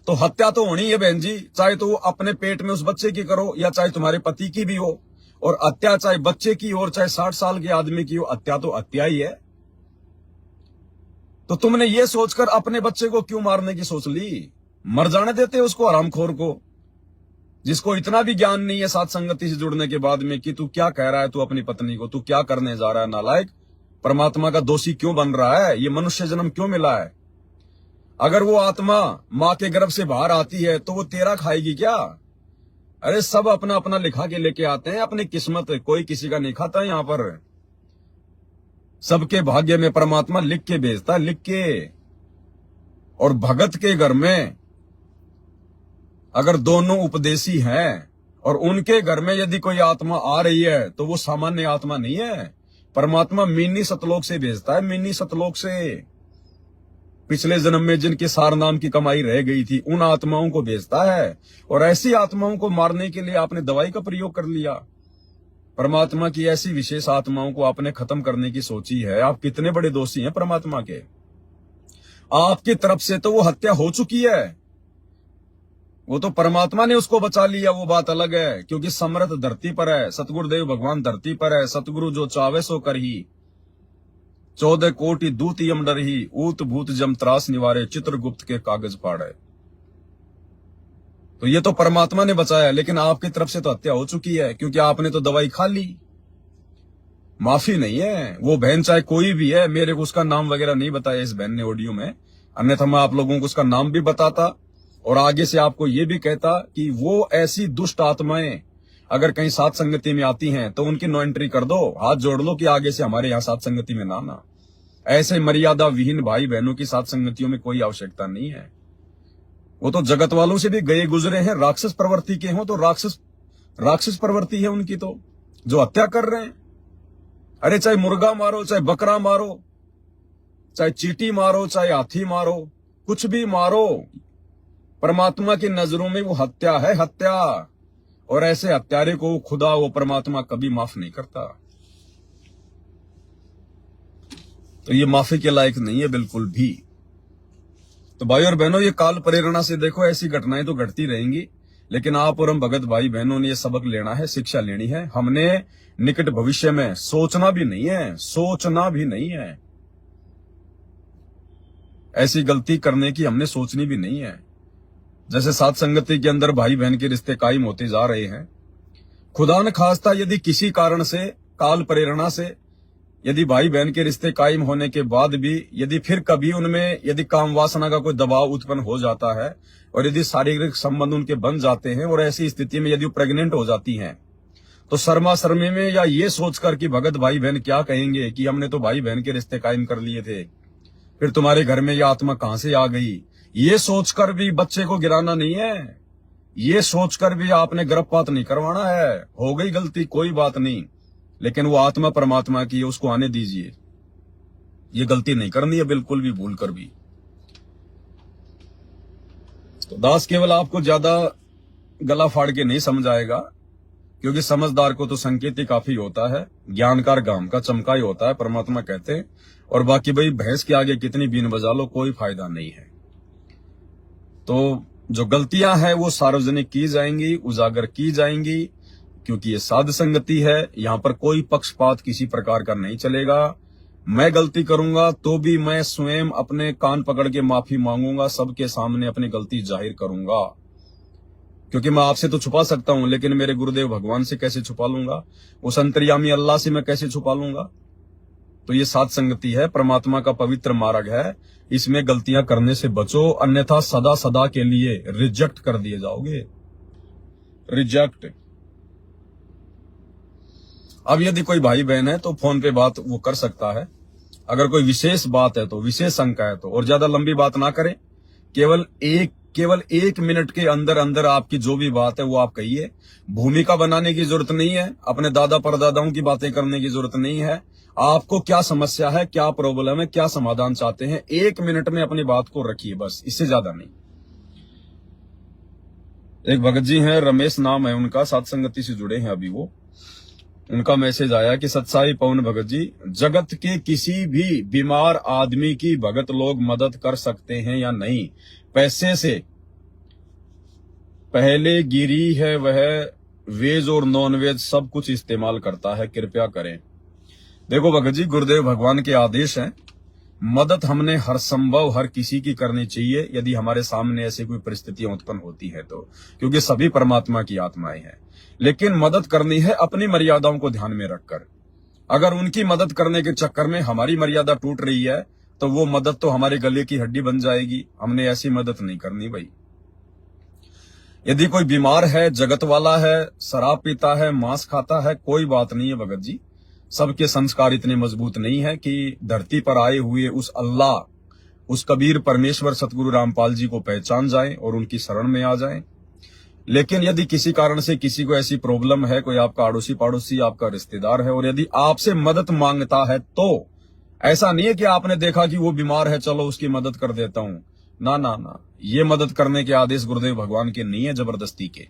तो हत्या तो होनी है बहन जी, चाहे तो अपने पेट में उस बच्चे की करो या चाहे तुम्हारे पति की भी हो। और हत्या चाहे बच्चे की और चाहे 60 साल के आदमी की हो, हत्या तो हत्या ही है। तो तुमने ये सोचकर अपने बच्चे को क्यों मारने की सोच ली? मर जाने देते उसको, हरामखोर को, जिसको इतना भी ज्ञान नहीं है साथ संगति से जुड़ने के बाद में कि तू क्या कह रहा है, तू अपनी पत्नी को तू क्या करने जा रहा है, नालायक। परमात्मा का दोषी क्यों बन रहा है? ये मनुष्य जन्म क्यों मिला है? अगर वो आत्मा माँ के गर्भ से बाहर आती है तो वो तेरा खाएगी क्या? अरे सब अपना अपना लिखा के लेके आते हैं अपनी किस्मत, कोई किसी का नहीं खाता यहाँ पर। सबके भाग्य में परमात्मा लिख के भेजता, लिख के। और भगत के घर में अगर दोनों उपदेशी हैं और उनके घर में यदि कोई आत्मा आ रही है तो वो सामान्य आत्मा नहीं है। परमात्मा मिनी सतलोक से भेजता है, मिनी सतलोक से। पिछले जन्म में जिनके सार नाम की कमाई रह गई थी उन आत्माओं को भेजता है, और ऐसी आत्माओं को मारने के लिए आपने दवाई का प्रयोग कर लिया। परमात्मा की ऐसी विशेष आत्माओं को आपने खत्म करने की सोची है। आप कितने बड़े दोषी हैं परमात्मा के। आपकी तरफ से तो वो हत्या हो चुकी है, वो तो परमात्मा ने उसको बचा लिया, वो बात अलग है। क्योंकि समर्थ धरती पर है, सतगुरुदेव भगवान धरती पर है। सतगुरु जो चावे सो कर ही, 14 कोटि दूत यम डर ही, ऊत भूत जम त्रास निवारे, चित्रगुप्त के कागज फाड़े। तो ये तो परमात्मा ने बचाया, लेकिन आपकी तरफ से तो हत्या हो चुकी है, क्योंकि आपने तो दवाई खा ली। माफी नहीं है। वो बहन चाहे कोई भी है, मेरे को उसका नाम वगैरह नहीं बताया इस बहन ने ऑडियो में, अन्यथा मैं आप लोगों को उसका नाम भी बताता और आगे से आपको ये भी कहता कि वो ऐसी दुष्ट आत्माएं अगर कहीं साथ संगति में आती हैं तो उनकी नो एंट्री कर दो, हाथ जोड़ लो कि आगे से हमारे यहाँ साथ संगति में ना आना। ऐसे मर्यादा विहीन भाई बहनों की साथ संगतियों में कोई आवश्यकता नहीं है। वो तो जगत वालों से भी गए गुजरे हैं, राक्षस प्रवृत्ति के हों तो राक्षस प्रवृत्ति है उनकी, तो जो हत्या कर रहे हैं। अरे चाहे मुर्गा मारो, चाहे बकरा मारो, चाहे चींटी मारो, चाहे हाथी मारो, कुछ भी मारो, परमात्मा की नजरों में वो हत्या है, हत्या। और ऐसे हत्यारे को खुदा वो परमात्मा कभी माफ नहीं करता। तो ये माफी के लायक नहीं है बिल्कुल भी। तो भाई और बहनों, ये काल प्रेरणा से देखो ऐसी घटनाएं तो घटती रहेंगी, लेकिन आप और हम भगत भाई बहनों ने ये सबक लेना है, शिक्षा लेनी है। हमने निकट भविष्य में सोचना भी नहीं है, सोचना भी नहीं है, ऐसी गलती करने की हमने सोचनी भी नहीं है। जैसे साथ संगति के अंदर भाई बहन के रिश्ते कायम होते जा रहे हैं, खुदा न खास्ता यदि किसी कारण से काल प्रेरणा से यदि भाई बहन के रिश्ते कायम होने के बाद भी यदि फिर कभी उनमें यदि काम वासना का कोई दबाव उत्पन्न हो जाता है और यदि शारीरिक संबंध उनके बन जाते हैं और ऐसी स्थिति में यदि प्रेग्नेंट हो जाती हैं, तो शर्मा शर्मी में या ये सोचकर कि भगत भाई बहन क्या कहेंगे कि हमने तो भाई बहन के रिश्ते कायम कर लिए थे, फिर तुम्हारे घर में यह आत्मा कहां से आ गई, ये सोचकर भी बच्चे को गिराना नहीं है। ये सोचकर भी आपने गर्भपात नहीं करवाना है। हो गई गलती कोई बात नहीं, लेकिन वो आत्मा परमात्मा की है, उसको आने दीजिए। ये गलती नहीं करनी है बिल्कुल भी, भूल कर भी। तो दास केवल आपको ज्यादा गला फाड़ के नहीं समझाएगा, क्योंकि समझदार को तो संकेत ही काफी होता है, ज्ञानकार गांव का चमका ही होता है, परमात्मा कहते हैं। और बाकी भाई भैंस के आगे कितनी बीन बजा लो कोई फायदा नहीं है। तो जो गलतियां हैं वो सार्वजनिक की जाएंगी, उजागर की जाएंगी, क्योंकि ये साध संगति है। यहां पर कोई पक्षपात किसी प्रकार का नहीं चलेगा। मैं गलती करूंगा तो भी मैं स्वयं अपने कान पकड़ के माफी मांगूंगा, सबके सामने अपनी गलती जाहिर करूंगा, क्योंकि मैं आपसे तो छुपा सकता हूं, लेकिन मेरे गुरुदेव भगवान से कैसे छुपा लूंगा, उस अंतर्यामी अल्लाह से मैं कैसे छुपा लूंगा। तो ये साध संगति है, परमात्मा का पवित्र मार्ग है, इसमें गलतियां करने से बचो, अन्यथा सदा सदा के लिए रिजेक्ट कर दिए जाओगे। रिजेक्ट। अब यदि कोई भाई बहन है तो फोन पे बात वो कर सकता है, अगर कोई विशेष बात है तो, विशेष शंका है तो, और ज्यादा लंबी बात ना करें, केवल एक मिनट के अंदर अंदर आपकी जो भी बात है वो आप कहिए। भूमिका बनाने की जरूरत नहीं है, अपने दादा परदादाओं की बातें करने की जरूरत नहीं है। आपको क्या समस्या है, क्या प्रॉब्लम है, क्या समाधान चाहते हैं, 1 मिनट में अपनी बात को रखिए, बस, इससे ज्यादा नहीं। एक भगत जी हैं, रमेश नाम है उनका, साथ संगति से जुड़े हैं अभी वो। उनका मैसेज आया कि सत्साई पवन भगत जी, जगत के किसी भी बीमार आदमी की भगत लोग मदद कर सकते हैं या नहीं? पैसे से पहले गिरी है वह वेज और नॉन वेज सब कुछ इस्तेमाल करता है, कृपया करें। देखो भगत जी, गुरुदेव भगवान के आदेश हैं, मदद हमने हर संभव हर किसी की करनी चाहिए यदि हमारे सामने ऐसी कोई परिस्थितियां उत्पन्न होती है तो, क्योंकि सभी परमात्मा की आत्माएं हैं। लेकिन मदद करनी है अपनी मर्यादाओं को ध्यान में रखकर। अगर उनकी मदद करने के चक्कर में हमारी मर्यादा टूट रही है तो वो मदद तो हमारे गले की हड्डी बन जाएगी। हमने ऐसी मदद नहीं करनी भाई। यदि कोई बीमार है, जगत वाला है, शराब पीता है, मांस खाता है, कोई बात नहीं है भगत जी। सबके संस्कार इतने मजबूत नहीं है कि धरती पर आए हुए उस अल्लाह, उस कबीर परमेश्वर सतगुरु रामपाल जी को पहचान जाएं और उनकी शरण में आ जाएं। लेकिन यदि किसी कारण से किसी को ऐसी प्रॉब्लम है, कोई आपका अड़ोसी पड़ोसी आपका रिश्तेदार है और यदि आपसे मदद मांगता है, तो ऐसा नहीं है कि आपने देखा कि वो बीमार है, चलो उसकी मदद कर देता हूं। ना ना ना, ये मदद करने के आदेश गुरुदेव भगवान के नहीं है, जबरदस्ती के।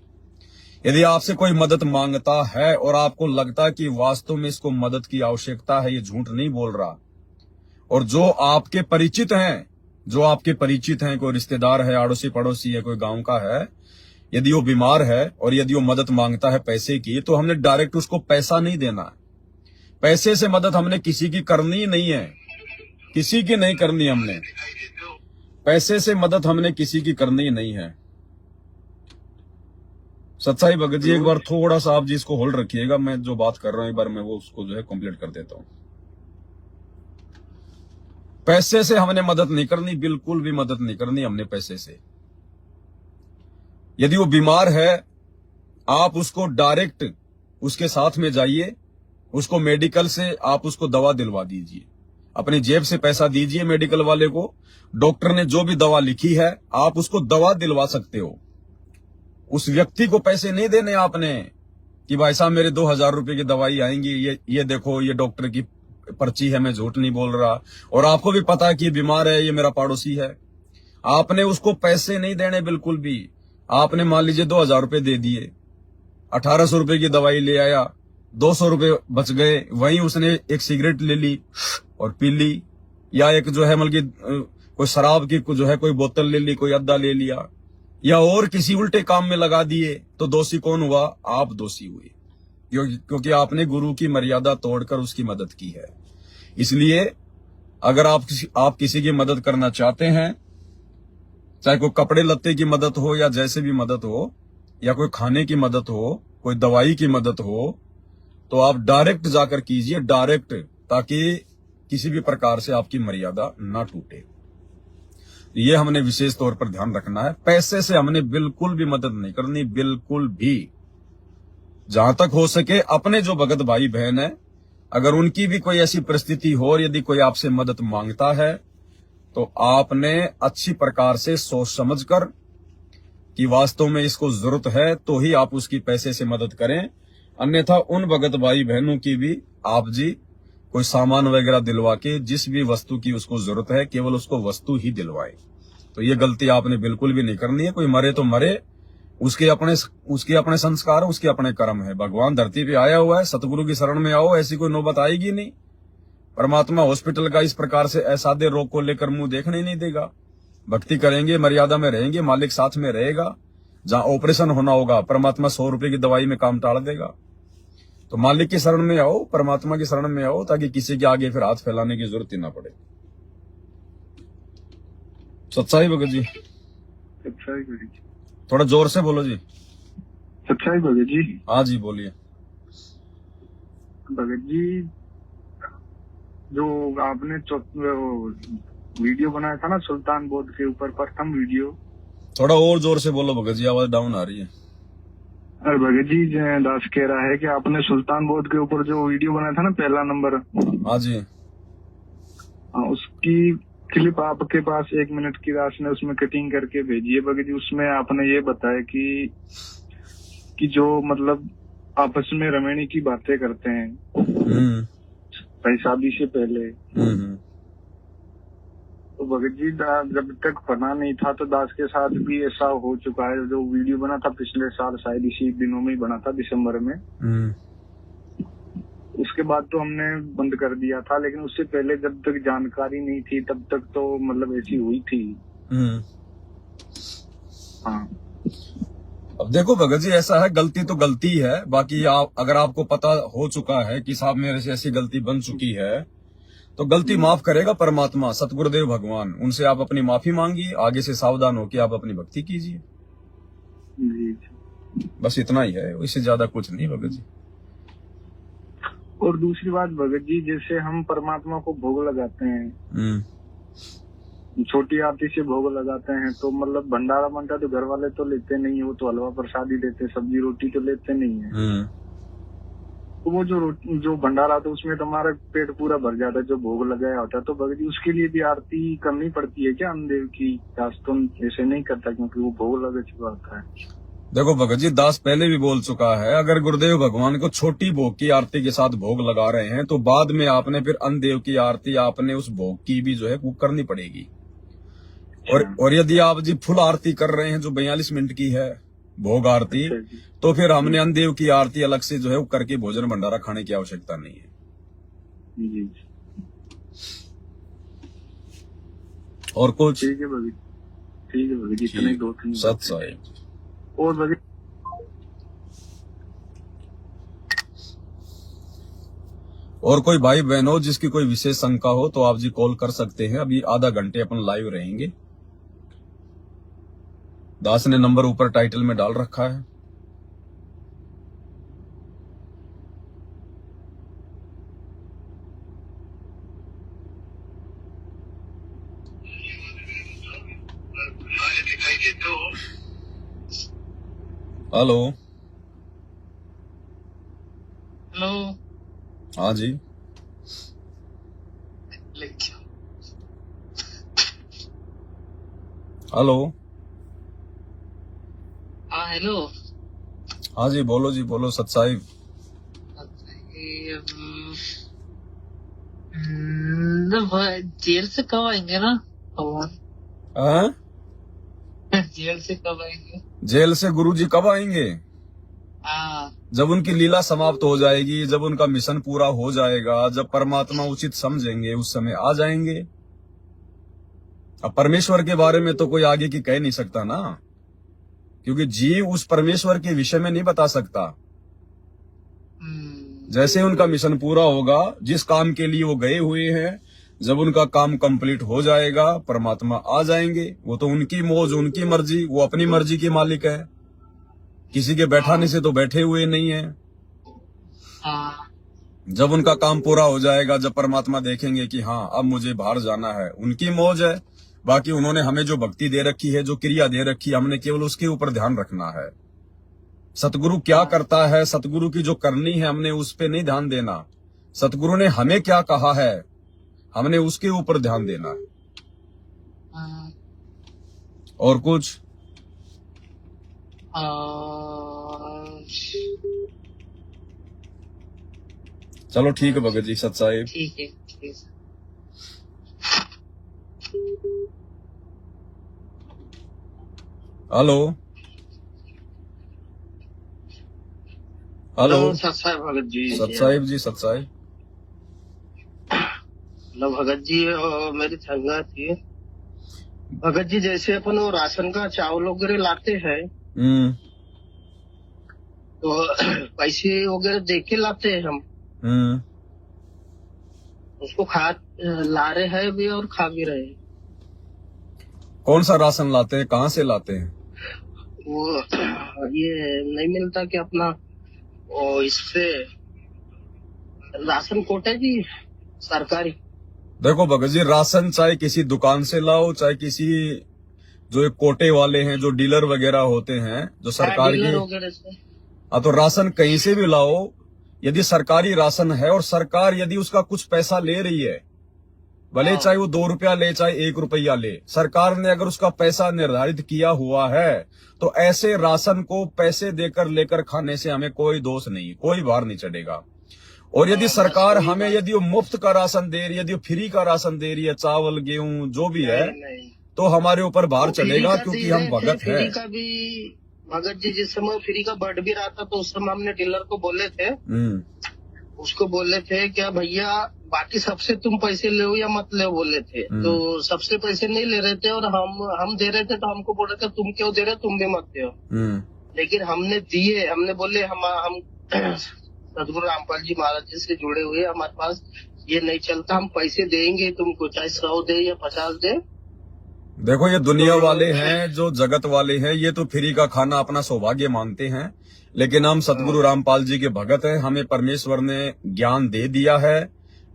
यदि आपसे कोई मदद मांगता है और आपको लगता है कि वास्तव में इसको मदद की आवश्यकता है, ये झूठ नहीं बोल रहा, और जो आपके परिचित हैं, कोई रिश्तेदार है, अड़ोसी पड़ोसी है, कोई गांव का है, यदि वो बीमार है और यदि वो मदद मांगता है पैसे की, तो हमने डायरेक्ट उसको पैसा नहीं देना है। पैसे से मदद हमने किसी की करनी नहीं है, किसी की नहीं करनी हमने। पैसे से मदद हमने किसी की करनी नहीं है। सत्साई भगत जी, एक बार थोड़ा सा आप जी इसको होल्ड रखिएगा, मैं जो बात कर रहा हूं एक बार मैं वो उसको जो है कंप्लीट कर देता हूं। पैसे से हमने मदद नहीं करनी, बिल्कुल भी मदद नहीं करनी हमने पैसे से। यदि वो बीमार है, आप उसको डायरेक्ट उसके साथ में जाइए, उसको मेडिकल से आप उसको दवा दिलवा दीजिए, अपनी जेब से पैसा दीजिए मेडिकल वाले को। डॉक्टर ने जो भी दवा लिखी है आप उसको दवा दिलवा सकते हो। उस व्यक्ति को पैसे नहीं देने आपने कि भाई साहब मेरे 2000 रुपए की दवाई आएंगी, ये देखो ये डॉक्टर की पर्ची है, मैं झूठ नहीं बोल रहा, और आपको भी पता है कि बीमार है, ये मेरा पड़ोसी है। आपने उसको पैसे नहीं देने बिल्कुल भी। आपने मान लीजिए 2000 रुपए दे दिए, 1800 रुपए की दवाई ले आया, 200 रुपए बच गए, वहीं उसने एक सिगरेट ले ली और पी ली, या एक जो है मतलब कोई शराब की जो है कोई बोतल ले ली, कोई अद्दा ले लिया, या और किसी उल्टे काम में लगा दिए, तो दोषी कौन हुआ? आप दोषी हुए, क्योंकि आपने गुरु की मर्यादा तोड़कर उसकी मदद की है। इसलिए अगर आप किसी की मदद करना चाहते हैं, चाहे कोई कपड़े लत्ते की मदद हो या जैसे भी मदद हो, या कोई खाने की मदद हो, कोई दवाई की मदद हो, तो आप डायरेक्ट जाकर कीजिए, डायरेक्ट, ताकि किसी भी प्रकार से आपकी मर्यादा ना टूटे। ये हमने विशेष तौर पर ध्यान रखना है। पैसे से हमने बिल्कुल भी मदद नहीं करनी, बिल्कुल भी। जहां तक हो सके अपने जो भगत भाई बहन है, अगर उनकी भी कोई ऐसी परिस्थिति हो और यदि कोई आपसे मदद मांगता है, तो आपने अच्छी प्रकार से सोच समझकर कि वास्तव में इसको जरूरत है तो ही आप उसकी पैसे से मदद करें। अन्यथा उन भगत भाई बहनों की भी आप जी कोई सामान वगैरह दिलवा के, जिस भी वस्तु की उसको जरूरत है, केवल उसको वस्तु ही दिलवाए। तो ये गलती आपने बिल्कुल भी नहीं करनी है। कोई मरे तो मरे, उसके अपने संस्कार, उसके अपने कर्म है। भगवान धरती पे आया हुआ है, सतगुरु की शरण में आओ, ऐसी कोई नौबत आएगी नहीं। परमात्मा हॉस्पिटल का इस प्रकार से असाध्य रोग को लेकर मुंह देखने नहीं देगा। भक्ति करेंगे, मर्यादा में रहेंगे, मालिक साथ में रहेगा। जहां ऑपरेशन होना होगा, परमात्मा 100 रुपए की दवाई में काम टाल देगा। तो मालिक की शरण में आओ, परमात्मा की शरण में आओ, ताकि किसी के आगे फिर हाथ फैलाने की जरूरत ही ना पड़े। सच्चाई भगत जी, सच्चाई भगत जी, थोड़ा जोर से बोलो जी। सच्चाई भगत जी। हाँ जी बोलिए। भगत जी, जो आपने वीडियो बनाया था ना सुल्तान बोध के ऊपर, प्रथम वीडियो, थोड़ा और जोर से बोलो भगत जी, आवाज डाउन आ रही है। अरे भगत जी, दास कह रहा है कि आपने सुल्तान बोध के ऊपर जो वीडियो बनाया था ना, पहला नंबर। हाँ जी। उसकी क्लिप आपके पास 1 मिनट की दास ने उसमें कटिंग करके भेजी है भगत जी। उसमें आपने ये बताया कि जो मतलब आपस में रमणी की बातें करते हैं भाई शादी से पहले, तो भगत जी जब तक पता नहीं था तो दास के साथ भी ऐसा हो चुका है। जो वीडियो बना था पिछले साल, शायद इसी दिनों में ही बना था, दिसंबर में। उसके बाद तो हमने बंद कर दिया था, लेकिन उससे पहले जब तक जानकारी नहीं थी तब तक तो मतलब ऐसी हुई थी। हाँ। अब देखो भगत जी, ऐसा है, गलती तो गलती है। बाकी अगर आपको पता हो चुका है कि साहब मेरे से ऐसी गलती बन चुकी है, तो गलती माफ करेगा परमात्मा, सतगुरुदेव भगवान। उनसे आप अपनी माफी मांगिए, आगे से सावधान होकर आप अपनी भक्ति कीजिए। बस इतना ही है, इससे ज्यादा कुछ नहीं भगत जी। और दूसरी बात भगत जी, जैसे हम परमात्मा को भोग लगाते हैं, छोटी आरती से भोग लगाते हैं, तो मतलब भंडारा बनता तो घर वाले तो लेते नहीं है, वो तो हलवा प्रसाद ही देते, सब्जी रोटी तो लेते नहीं है। तो वो जो भंडारा तो उसमें तुम्हारा पेट पूरा भर जाता है, जो भोग लगाया होता है। तो भगत जी उसके लिए भी आरती करनी पड़ती है क्या? अंदेव की दास तो ऐसे नहीं करता, क्योंकि वो भोग लगा चुका होता है। देखो भगत जी, दास पहले भी बोल चुका है, अगर गुरुदेव भगवान को छोटी भोग की आरती के साथ भोग लगा रहे हैं तो बाद में आपने फिर अन्य देव की आरती आपने उस भोग की भी जो है वो करनी पड़ेगी। और यदि आप जी फुल आरती कर रहे हैं जो 42 मिनट की है भोग आरती, तो फिर हमने अन्य देव की आरती अलग से जो है वो करके भोजन भंडारा खाने की आवश्यकता नहीं है। जी। और कुछ? ठीक है भगत, ठीक है भगत जी, इतने 2-3 सत साहिब। और भगत और कोई भाई बहन हो जिसकी कोई विशेष शंका हो तो आप जी कॉल कर सकते हैं। अभी आधा घंटे अपन लाइव रहेंगे। दास ने नंबर ऊपर टाइटल में डाल रखा है। हेलो। हेलो। हाँ जी। हेलो। हाँ हेलो। हाँ जी, बोलो जी, बोलो सत साहिब। जेल से कब आएंगे ना भगवान? हाँ? जेल से कब आएंगे? जेल से गुरुजी कब आएंगे? हाँ। जब उनकी लीला समाप्त हो जाएगी, जब उनका मिशन पूरा हो जाएगा, जब परमात्मा उचित समझेंगे उस समय आ जाएंगे। अब परमेश्वर के बारे में तो कोई आगे की कह नहीं सकता ना, क्योंकि जीव उस परमेश्वर के विषय में नहीं बता सकता। जैसे उनका मिशन पूरा होगा, जिस काम के लिए वो गए हुए हैं, जब उनका काम कंप्लीट हो जाएगा परमात्मा आ जाएंगे। वो तो उनकी मौज, उनकी मर्जी, वो अपनी मर्जी के मालिक है, किसी के बैठाने से तो बैठे हुए नहीं है। जब उनका काम पूरा हो जाएगा, जब परमात्मा देखेंगे कि हाँ अब मुझे बाहर जाना है, उनकी मौज है। बाकी उन्होंने हमें जो भक्ति दे रखी है, जो क्रिया दे रखी है, हमने केवल उसके ऊपर ध्यान रखना है। सतगुरु क्या करता है, सतगुरु की जो करनी है, हमने उस पे नहीं ध्यान देना। सतगुरु ने हमें क्या कहा है, हमने उसके ऊपर ध्यान देना है। और कुछ? चलो ठीक है भगत जी, सत साहिब। ठीक है, ठीक है। हेलो। हेलो। सत साहिब भगत जी। सत साहिब जी, सत साहिब। हेलो भगत जी, मेरी शंका थी भगत जी, जैसे अपन वो राशन का चावल वगैरह लाते हैं तो पैसे वगैरह दे के लाते हैं हम, उसको खा ला रहे हैं भी और खा भी रहे हैं। कौन सा राशन लाते हैं, कहाँ से लाते हैं? वो ये नहीं मिलता कि अपना वो इससे राशन कोटा जी सरकारी। देखो भगत जी, राशन चाहे किसी दुकान से लाओ, चाहे किसी जो एक कोटे वाले हैं, जो डीलर वगैरह होते हैं, जो सरकार के, हाँ, तो राशन कहीं से भी लाओ। यदि सरकारी राशन है और सरकार यदि उसका कुछ पैसा ले रही है, भले चाहे वो 2 रुपया ले चाहे 1 रुपया ले, सरकार ने अगर उसका पैसा निर्धारित किया हुआ है तो ऐसे राशन को पैसे देकर लेकर खाने से हमें कोई दोष नहीं, कोई भार नहीं चढ़ेगा। और यदि सरकार हमें यदि वो मुफ्त का राशन दे रही है, यदि वो फ्री का राशन दे रही है, चावल गेहूं जो भी है, तो हमारे ऊपर भार चलेगा, क्योंकि हम भगत है। फ्री का भी भगत जी, जिस समय फ्री का बढ़ भी रहा था तो उस समय हमने डीलर को बोले थे, उसको बोले थे क्या भैया बाकी सबसे तुम पैसे ले या मत ले, बोले थे। तो सबसे पैसे नहीं ले रहे थे और हम दे रहे थे, तो हमको बोल रहे थे तुम क्यों दे रहे, तुम भी मत दो। लेकिन हमने दिए, हमने बोले हम सदगुरु रामपाल जी महाराज जी से जुड़े हुए, हमारे पास ये नहीं चलता, हम पैसे देंगे तुमको, चाहे 100 दे या 50 दे। देखो ये दुनिया वाले हैं, जो जगत वाले हैं, ये तो फ्री का खाना अपना सौभाग्य मानते हैं, लेकिन हम सतगुरु रामपाल जी के भगत हैं। हमें परमेश्वर ने ज्ञान दे दिया है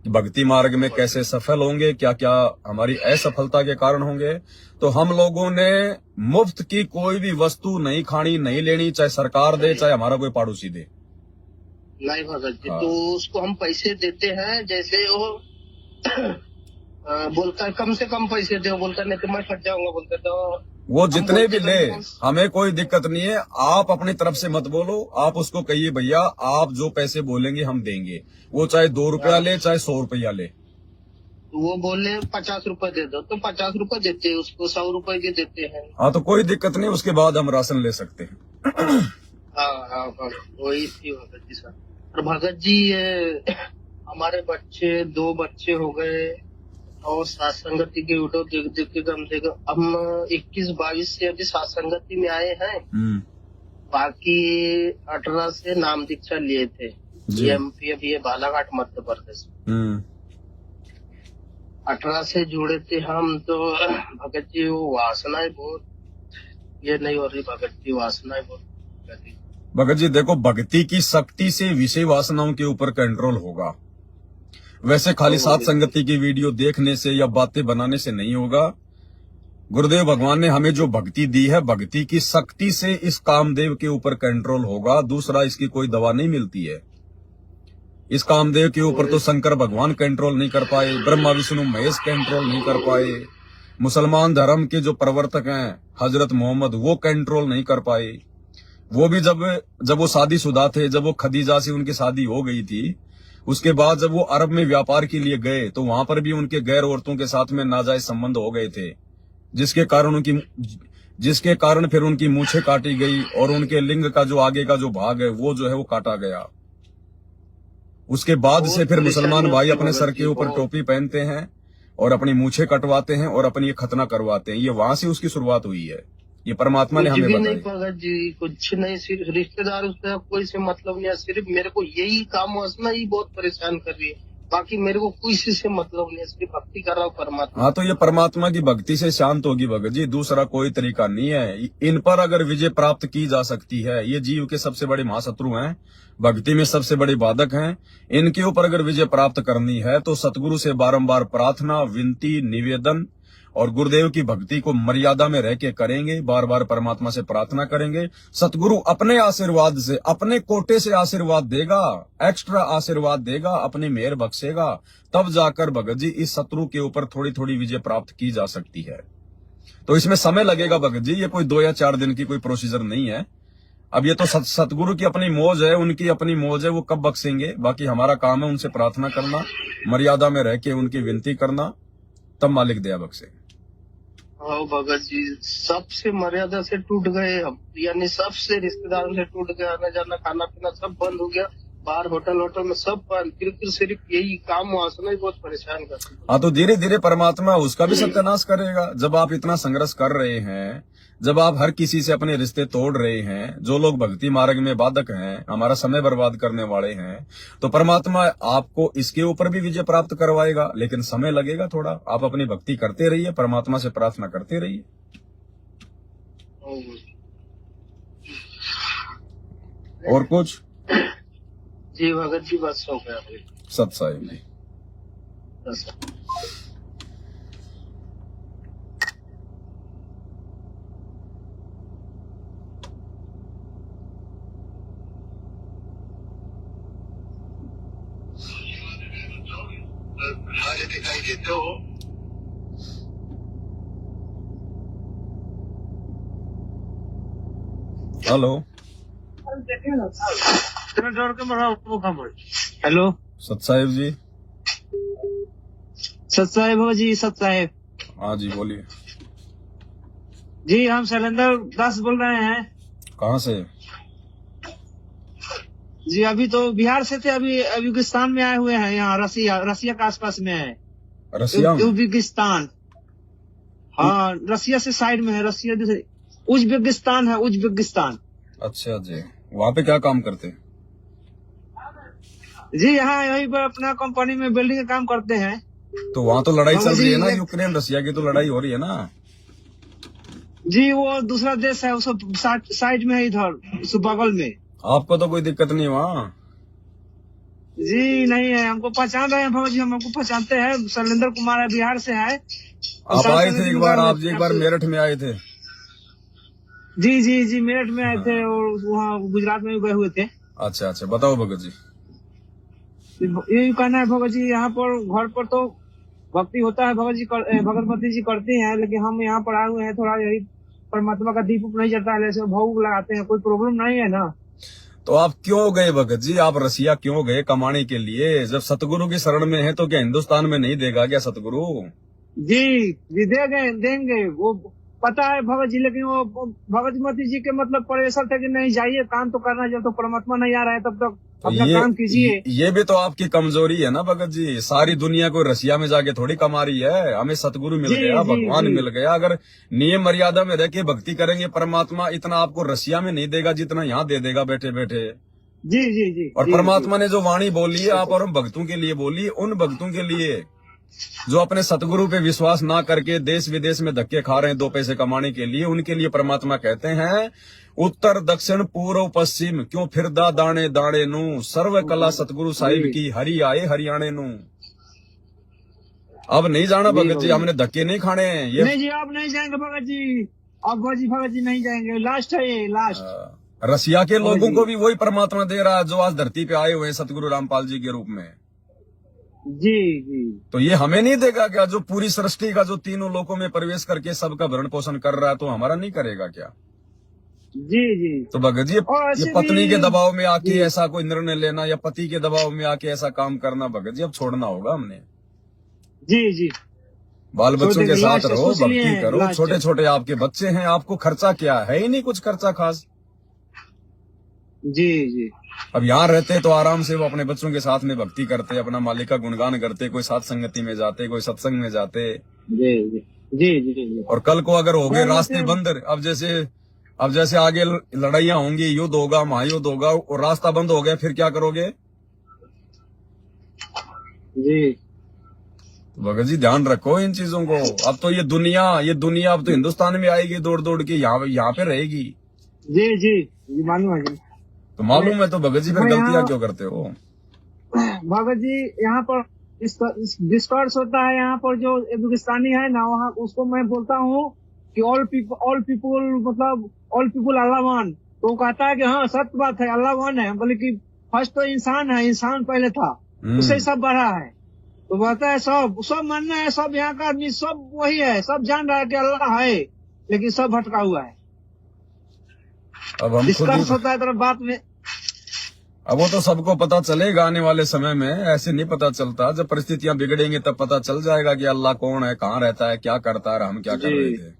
कि भक्ति मार्ग में कैसे सफल होंगे, क्या क्या हमारी असफलता के कारण होंगे। तो हम लोगों ने मुफ्त की कोई भी वस्तु नहीं खानी, नहीं लेनी, चाहे सरकार दे चाहे हमारा कोई पड़ोसी दे। नहीं भगत जी, तो उसको हम पैसे देते हैं, जैसे वो बोलता है कम से कम पैसे दो, बोलता नहीं तो मैं फट जाऊंगा, बोलते तो वो जितने भी ले, हमें कोई दिक्कत नहीं है। आप अपनी तरफ से मत बोलो, आप उसको कहिए भैया आप जो पैसे बोलेंगे हम देंगे, वो चाहे 2 रुपया ले चाहे 100 रुपया ले। वो बोले 50 रुपए दे दो, तो 50 रुपए देते हैं उसको, 100 रुपए भी देते हैं। हाँ तो कोई दिक्कत नहीं, उसके बाद हम राशन ले सकते हैं। हाँ, वही थी भगत जी सर। और भगत जी ये हमारे बच्चे 2 बच्चे हो गए और सात संगति की वीडियो देख देख के कम से कम हम 21-22 से अभी सात संगति में आए हैं। बाकी 18 से नाम दीक्षा लिए थे। एमपी अभी ये बालाघाट मध्य प्रदेश। 18 से जुड़े थे हम। तो भगत जी वो वासनाएं बहुत ये नहीं हो रही भगत जी, वासनाएं बहुत। भगत जी देखो, भक्ति की शक्ति से विषय वासनाओं के ऊपर कंट्रोल होगा। वैसे खाली सात संगति की वीडियो देखने से या बातें बनाने से नहीं होगा। गुरुदेव भगवान ने हमें जो भक्ति दी है, भक्ति की शक्ति से इस कामदेव के ऊपर कंट्रोल होगा। दूसरा इसकी कोई दवा नहीं मिलती है। इस कामदेव के ऊपर तो शंकर भगवान कंट्रोल नहीं कर पाए, ब्रह्मा विष्णु महेश कंट्रोल नहीं कर पाए, मुसलमान धर्म के जो प्रवर्तक हैं हजरत मोहम्मद वो कंट्रोल नहीं कर पाए। वो भी जब वो शादीशुदा थे, जब वो खदीजा से उनकी शादी हो गई थी, उसके बाद जब वो अरब में व्यापार के लिए गए तो वहां पर भी उनके गैर औरतों के साथ में नाजायज संबंध हो गए थे, जिसके कारण फिर उनकी मूछें काटी गई और उनके लिंग का जो आगे का जो भाग है वो जो है वो काटा गया। उसके बाद से फिर मुसलमान भाई अपने सर के ऊपर टोपी पहनते हैं और अपनी मूछें कटवाते हैं और अपनी खतना करवाते हैं। ये वहां से उसकी शुरुआत हुई है। ये परमात्मा ने हमें बताया। नहीं भगत जी कुछ नहीं, सिर्फ रिश्तेदार उसका कोई से मतलब नहीं है। सिर्फ मेरे को यही काम वासना ही बहुत परेशान कर रही है। बाकी मेरे को किसी से मतलब नहीं है, सिर्फ भक्ति कर रहा हूँ परमात्मा। हाँ तो ये परमात्मा की भक्ति से शांत होगी भगत जी, दूसरा कोई तरीका नहीं है। इन पर अगर विजय प्राप्त की जा सकती है, ये जीव के सबसे बड़े महाशत्रु हैं, भक्ति में सबसे बड़े बाधक हैं। इनके ऊपर अगर विजय प्राप्त करनी है तो सतगुरु से बारंबार प्रार्थना, विनती, निवेदन और गुरुदेव की भक्ति को मर्यादा में रह के करेंगे। बार बार परमात्मा से प्रार्थना करेंगे। सतगुरु अपने आशीर्वाद से, अपने कोटे से आशीर्वाद देगा, एक्स्ट्रा आशीर्वाद देगा, अपनी मेहर बख्शेगा। तब जाकर भगत जी इस शत्रु के ऊपर थोड़ी थोड़ी विजय प्राप्त की जा सकती है। तो इसमें समय लगेगा भगत जी, ये कोई 2 या 4 दिन की कोई प्रोसीजर नहीं है। अब ये तो सतगुरु की अपनी मौज है, उनकी अपनी मौज है, वो कब बख्शेंगे। बाकी हमारा काम है उनसे प्रार्थना करना, मर्यादा में रह के उनकी विनती करना, तब मालिक दया बख्शे। हाँ भगत जी सबसे मर्यादा से टूट गए हम, यानी सबसे रिश्तेदारों से टूट गया। आना जाना खाना पीना सब बंद हो गया, बाहर होटल में सब बंद। फिर सिर्फ यही काम वासना ही बहुत परेशान करती है। हाँ तो धीरे धीरे परमात्मा उसका भी सत्यानाश करेगा। जब आप इतना संघर्ष कर रहे हैं, जब आप हर किसी से अपने रिश्ते तोड़ रहे हैं, जो लोग भक्ति मार्ग में बाधक हैं, हमारा समय बर्बाद करने वाले हैं, तो परमात्मा आपको इसके ऊपर भी विजय प्राप्त करवाएगा। लेकिन समय लगेगा थोड़ा। आप अपनी भक्ति करते रहिए, परमात्मा से प्रार्थना करते रहिए। और कुछ जी भगत जी बस हो गया सत साहिब जी। दिखाई देते हो। हेलो हेलो सत साहिब जी। सत साहेब हो जी, सत साहेब। हाँ जी बोलिए। जी हम शैलेंद्र दास बोल रहे हैं। कहाँ से? जी अभी तो बिहार से थे, अभी उज्बेकिस्तान में आए हुए हैं। यहाँ रसिया के आसपास में है। रसिया में? उज्बेकिस्तान। हाँ रसिया से साइड में है। रसिया उज्बेकिस्तान है, उज्बेकिस्तान। अच्छा जी, वहाँ पे क्या काम करते हैं? जी यहाँ यहीं पर अपना कंपनी में बिल्डिंग का काम करते हैं। तो वहाँ तो लड़ाई चल रही है ना, यूक्रेन रसिया की तो लड़ाई हो रही है ना। जी वो दूसरा देश है, उसको साइड में है, इधर बगल में। आपको तो कोई दिक्कत नहीं वहाँ? जी नहीं है, हमको पहचान रहे हैं भगत जी, हम हमको पहचानते हैं। शैलेंद्र कुमार है, बिहार से है। आप आए थे एक बार, आप एक बार मेरठ में आए थे। जी मेरठ में आए थे और वहाँ गुजरात में भी गए हुए थे। अच्छा अच्छा, बताओ भगत जी। यही कहना है भगत जी, यहाँ पर घर पर तो भक्ति होता है भगत जी, भगवती जी करती हैं, लेकिन हम यहाँ पर आए हुए हैं थोड़ा यही परमात्मा का दीप नहीं जलता है, ऐसे भोग लगाते हैं, कोई प्रॉब्लम नहीं है ना। तो आप क्यों गए भगत जी, आप रसिया क्यों गए कमाने के लिए? जब सतगुरु की शरण में है तो क्या हिंदुस्तान में नहीं देगा क्या सतगुरु? जी देंगे वो पता है भगत जी, लेकिन वो भगवती जी के मतलब प्रेशर थे कि नहीं जाइए, काम तो करना, जब तो परमात्मा नहीं आ रहा है तब तक अपना काम कीजिए। ये भी तो आपकी कमजोरी है ना भगत जी। सारी दुनिया को रसिया में जाके थोड़ी कमा रही है। हमें सतगुरु मिल गया, भगवान मिल गया। अगर नियम मर्यादा में रह के भक्ति करेंगे, परमात्मा इतना आपको रसिया में नहीं देगा जितना यहाँ दे देगा बैठे बैठे। जी और परमात्मा ने जो वाणी बोली है आप और हम भक्तों के लिए बोली, उन भक्तों के लिए जो अपने सतगुरु पे विश्वास ना करके देश विदेश में धक्के खा रहे हैं 2 पैसे कमाने के लिए, उनके लिए परमात्मा कहते हैं उत्तर दक्षिण पूर्व पश्चिम क्यों फिरदा दाने दाने नू, सर्व कला सतगुरु साहिब की, हरि आए हरियाणे नू। अब नहीं जाना भगत जी, हमने धक्के नहीं खाने हैं। ये नहीं जी, आप नहीं जाएंगे भगत जी, अब भगत जी नहीं जाएंगे, लास्ट है ये, लास्ट। रसिया के लोगों को भी वही परमात्मा दे रहा है जो आज धरती पे आए हुए हैं सतगुरु रामपाल जी के रूप में। जी तो ये हमें नहीं देगा क्या? जो पूरी सृष्टि का जो तीनों लोकों में प्रवेश करके सबका भरण पोषण कर रहा है, तो हमारा नहीं करेगा क्या? जी तो भगत जी, ये पत्नी के दबाव में आके ऐसा कोई निर्णय लेना या पति के दबाव में आके ऐसा काम करना, भगत जी अब छोड़ना होगा हमने। जी बाल बच्चों के साथ रहो, भक्ति करो। छोटे छोटे आपके बच्चे हैं, आपको खर्चा क्या है ही नहीं, कुछ खर्चा खास। जी अब यहाँ रहते तो आराम से वो अपने बच्चों के साथ में भक्ति करते, अपना मालिक का गुणगान करते, कोई साथ संगति में जाते, कोई सत्संग में जाते। जी और कल को अगर हो गए रास्ते बंद, अब जैसे आगे लड़ाइयाँ होंगी, युद्ध होगा, महायुद्ध होगा, और रास्ता बंद हो गया, फिर क्या करोगे? जी भगत जी ध्यान रखो इन चीजों को। अब तो ये दुनिया अब तो हिंदुस्तान में आएगी दौड़ दौड़ के, यहाँ पे रहेगी। जी मालूम है जी। तो मालूम है तो भगत जी फिर गलतियाँ क्यों करते हो? भगत जी यहाँ पर डिस्कर्स होता है, यहाँ पर जो हिंदुस्तानी है ना, वहाँ उसको मैं बोलता हूँ कि ऑल पीपुल मतलब ऑल पीपुल अल्लाह वन। तो वो कहता है कि हाँ सत्य बात है, अल्लाह वन है, बल्कि फर्स्ट तो इंसान है, इंसान पहले था, उससे सब बढ़ा है। तो बोलता है सब मानना है, सब यहाँ का आदमी सब वही है, सब जान रहा है कि अल्लाह है, लेकिन सब भटका हुआ है। अब हम डिस्कस होता है तरफ बात में। अब वो तो सबको पता चलेगा आने वाले समय में, ऐसे नहीं पता चलता। जब परिस्थितियां बिगड़ेंगी तब पता चल जाएगा कि अल्लाह कौन है, कहाँ रहता है, क्या करता है, हम क्या कर रहे थे।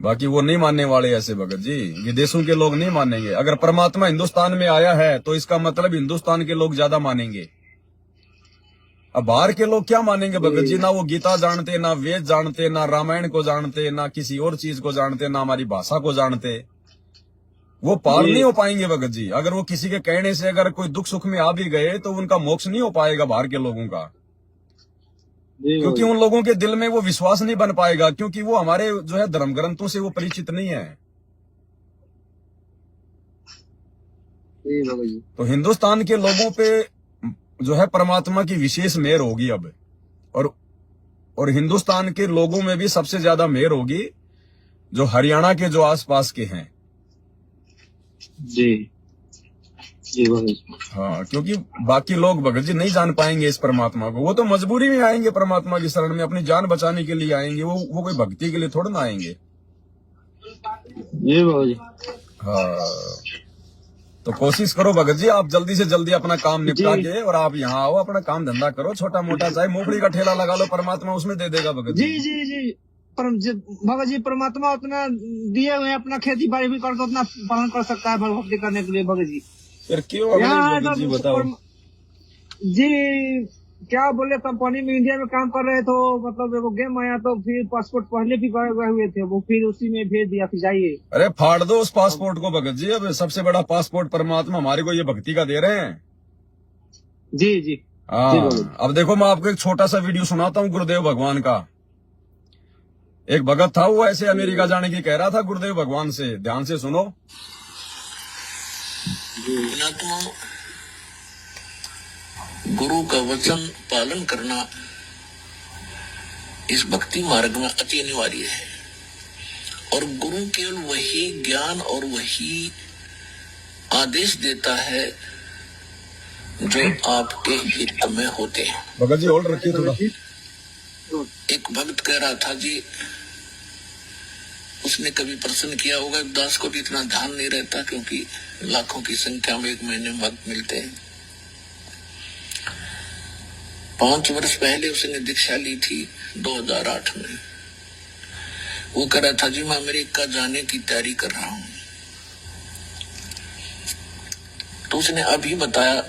बाकी वो नहीं मानने वाले ऐसे भगत जी, विदेशों के लोग नहीं मानेंगे। अगर परमात्मा हिंदुस्तान में आया है तो इसका मतलब हिंदुस्तान के लोग ज्यादा मानेंगे। अब बाहर के लोग क्या मानेंगे भगत जी? ना वो गीता जानते, ना वेद जानते, ना रामायण को जानते, ना किसी और चीज को जानते, ना हमारी भाषा को जानते। वो पार नहीं हो पाएंगे भगत जी। अगर वो किसी के कहने से अगर कोई दुख सुख में आ भी गए तो उनका मोक्ष नहीं हो पाएगा बाहर के लोगों का, क्योंकि उन लोगों के दिल में वो विश्वास नहीं बन पाएगा, क्योंकि वो हमारे जो है धर्म ग्रंथों से वो परिचित नहीं है। तो हिंदुस्तान के लोगों पे जो है परमात्मा की विशेष मेहर होगी अब, और हिंदुस्तान के लोगों में भी सबसे ज्यादा मेहर होगी जो हरियाणा के जो आसपास के हैं। जी हाँ, क्योंकि बाकी लोग भगत जी नहीं जान पाएंगे इस परमात्मा को। वो तो मजबूरी में आएंगे परमात्मा की शरण में, अपनी जान बचाने के लिए आएंगे। वो कोई भक्ति के लिए थोड़ा ना आएंगे। हाँ, तो कोशिश करो भगत जी, आप जल्दी से जल्दी अपना काम निपटा के और आप यहाँ आओ, अपना काम धंधा करो, छोटा मोटा, चाहे मूंगफली का ठेला लगा लो, परमात्मा उसमें दे देगा भगत जी। जी भगत जी परमात्मा उतना दिए हुए अपना खेती बाड़ी भी करके उतना पालन कर सकता है भक्ति करने के लिए भगत जी। फिर क्यों भगत जी बताओ? जी क्या बोले, कंपनी में इंडिया में काम कर रहे तो मतलब वो गेम आया तो फिर पासपोर्ट पहले भी गए हुए थे, वो फिर उसी में भेज दिया फिर जाइए। अरे फाड़ दो उस पासपोर्ट को भगत जी। अब सबसे बड़ा पासपोर्ट परमात्मा हमारे को ये भक्ति का दे रहे हैं। जी हाँ, अब देखो मैं आपको एक छोटा सा वीडियो सुनाता हूँ गुरुदेव भगवान का। एक भगत था, वो ऐसे अमेरिका जाने की कह रहा था गुरुदेव भगवान से। ध्यान से सुनो। गुरु का वचन पालन करना इस भक्ति मार्ग में अति अनिवार्य है, और गुरु केवल वही ज्ञान और वही आदेश देता है जो आपके हित में होते हैं। भगत जी होल्ड रखिए थोड़ा। एक भक्त कह रहा था जी, उसने कभी प्रश्न किया होगा। दास को भी इतना ध्यान नहीं रहता क्योंकि लाखों की संख्या में एक महीने में भक्त मिलते हैं। 5 वर्ष पहले उसने दीक्षा ली थी 2008 में। वो कह रहा था जी मैं अमेरिका जाने की तैयारी कर रहा हूं। तो उसने अभी बताया,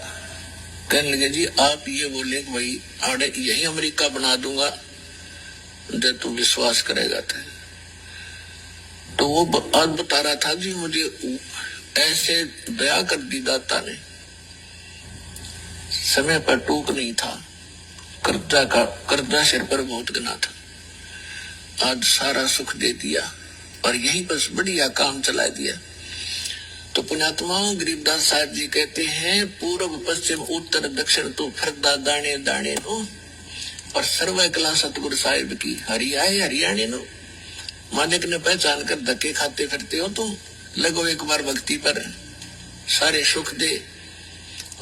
कहने लगे जी आप ये बोले कि भाई आड़े यही अमेरिका बना दूंगा जब तू विश्वास करेगा तो वो आज बता रहा था जी मुझे ऐसे दया कर दी दाता ने, समय पर टूक नहीं था, कर्जा सिर पर बहुत गना था, आज सारा सुख दे दिया और यही बस बढ़िया काम चला दिया। तो पुण्यात्मा गरीबदास साहब जी कहते हैं पूर्व पश्चिम उत्तर दक्षिण तो फरदा दाने दाने नो और सर्व कला सतगुरु साहिब की हरियाए हरियाणे नो। मालिक ने पहचान कर धक्के खाते फिरते हो तो लगो एक बार भक्ति पर, सारे सुख दे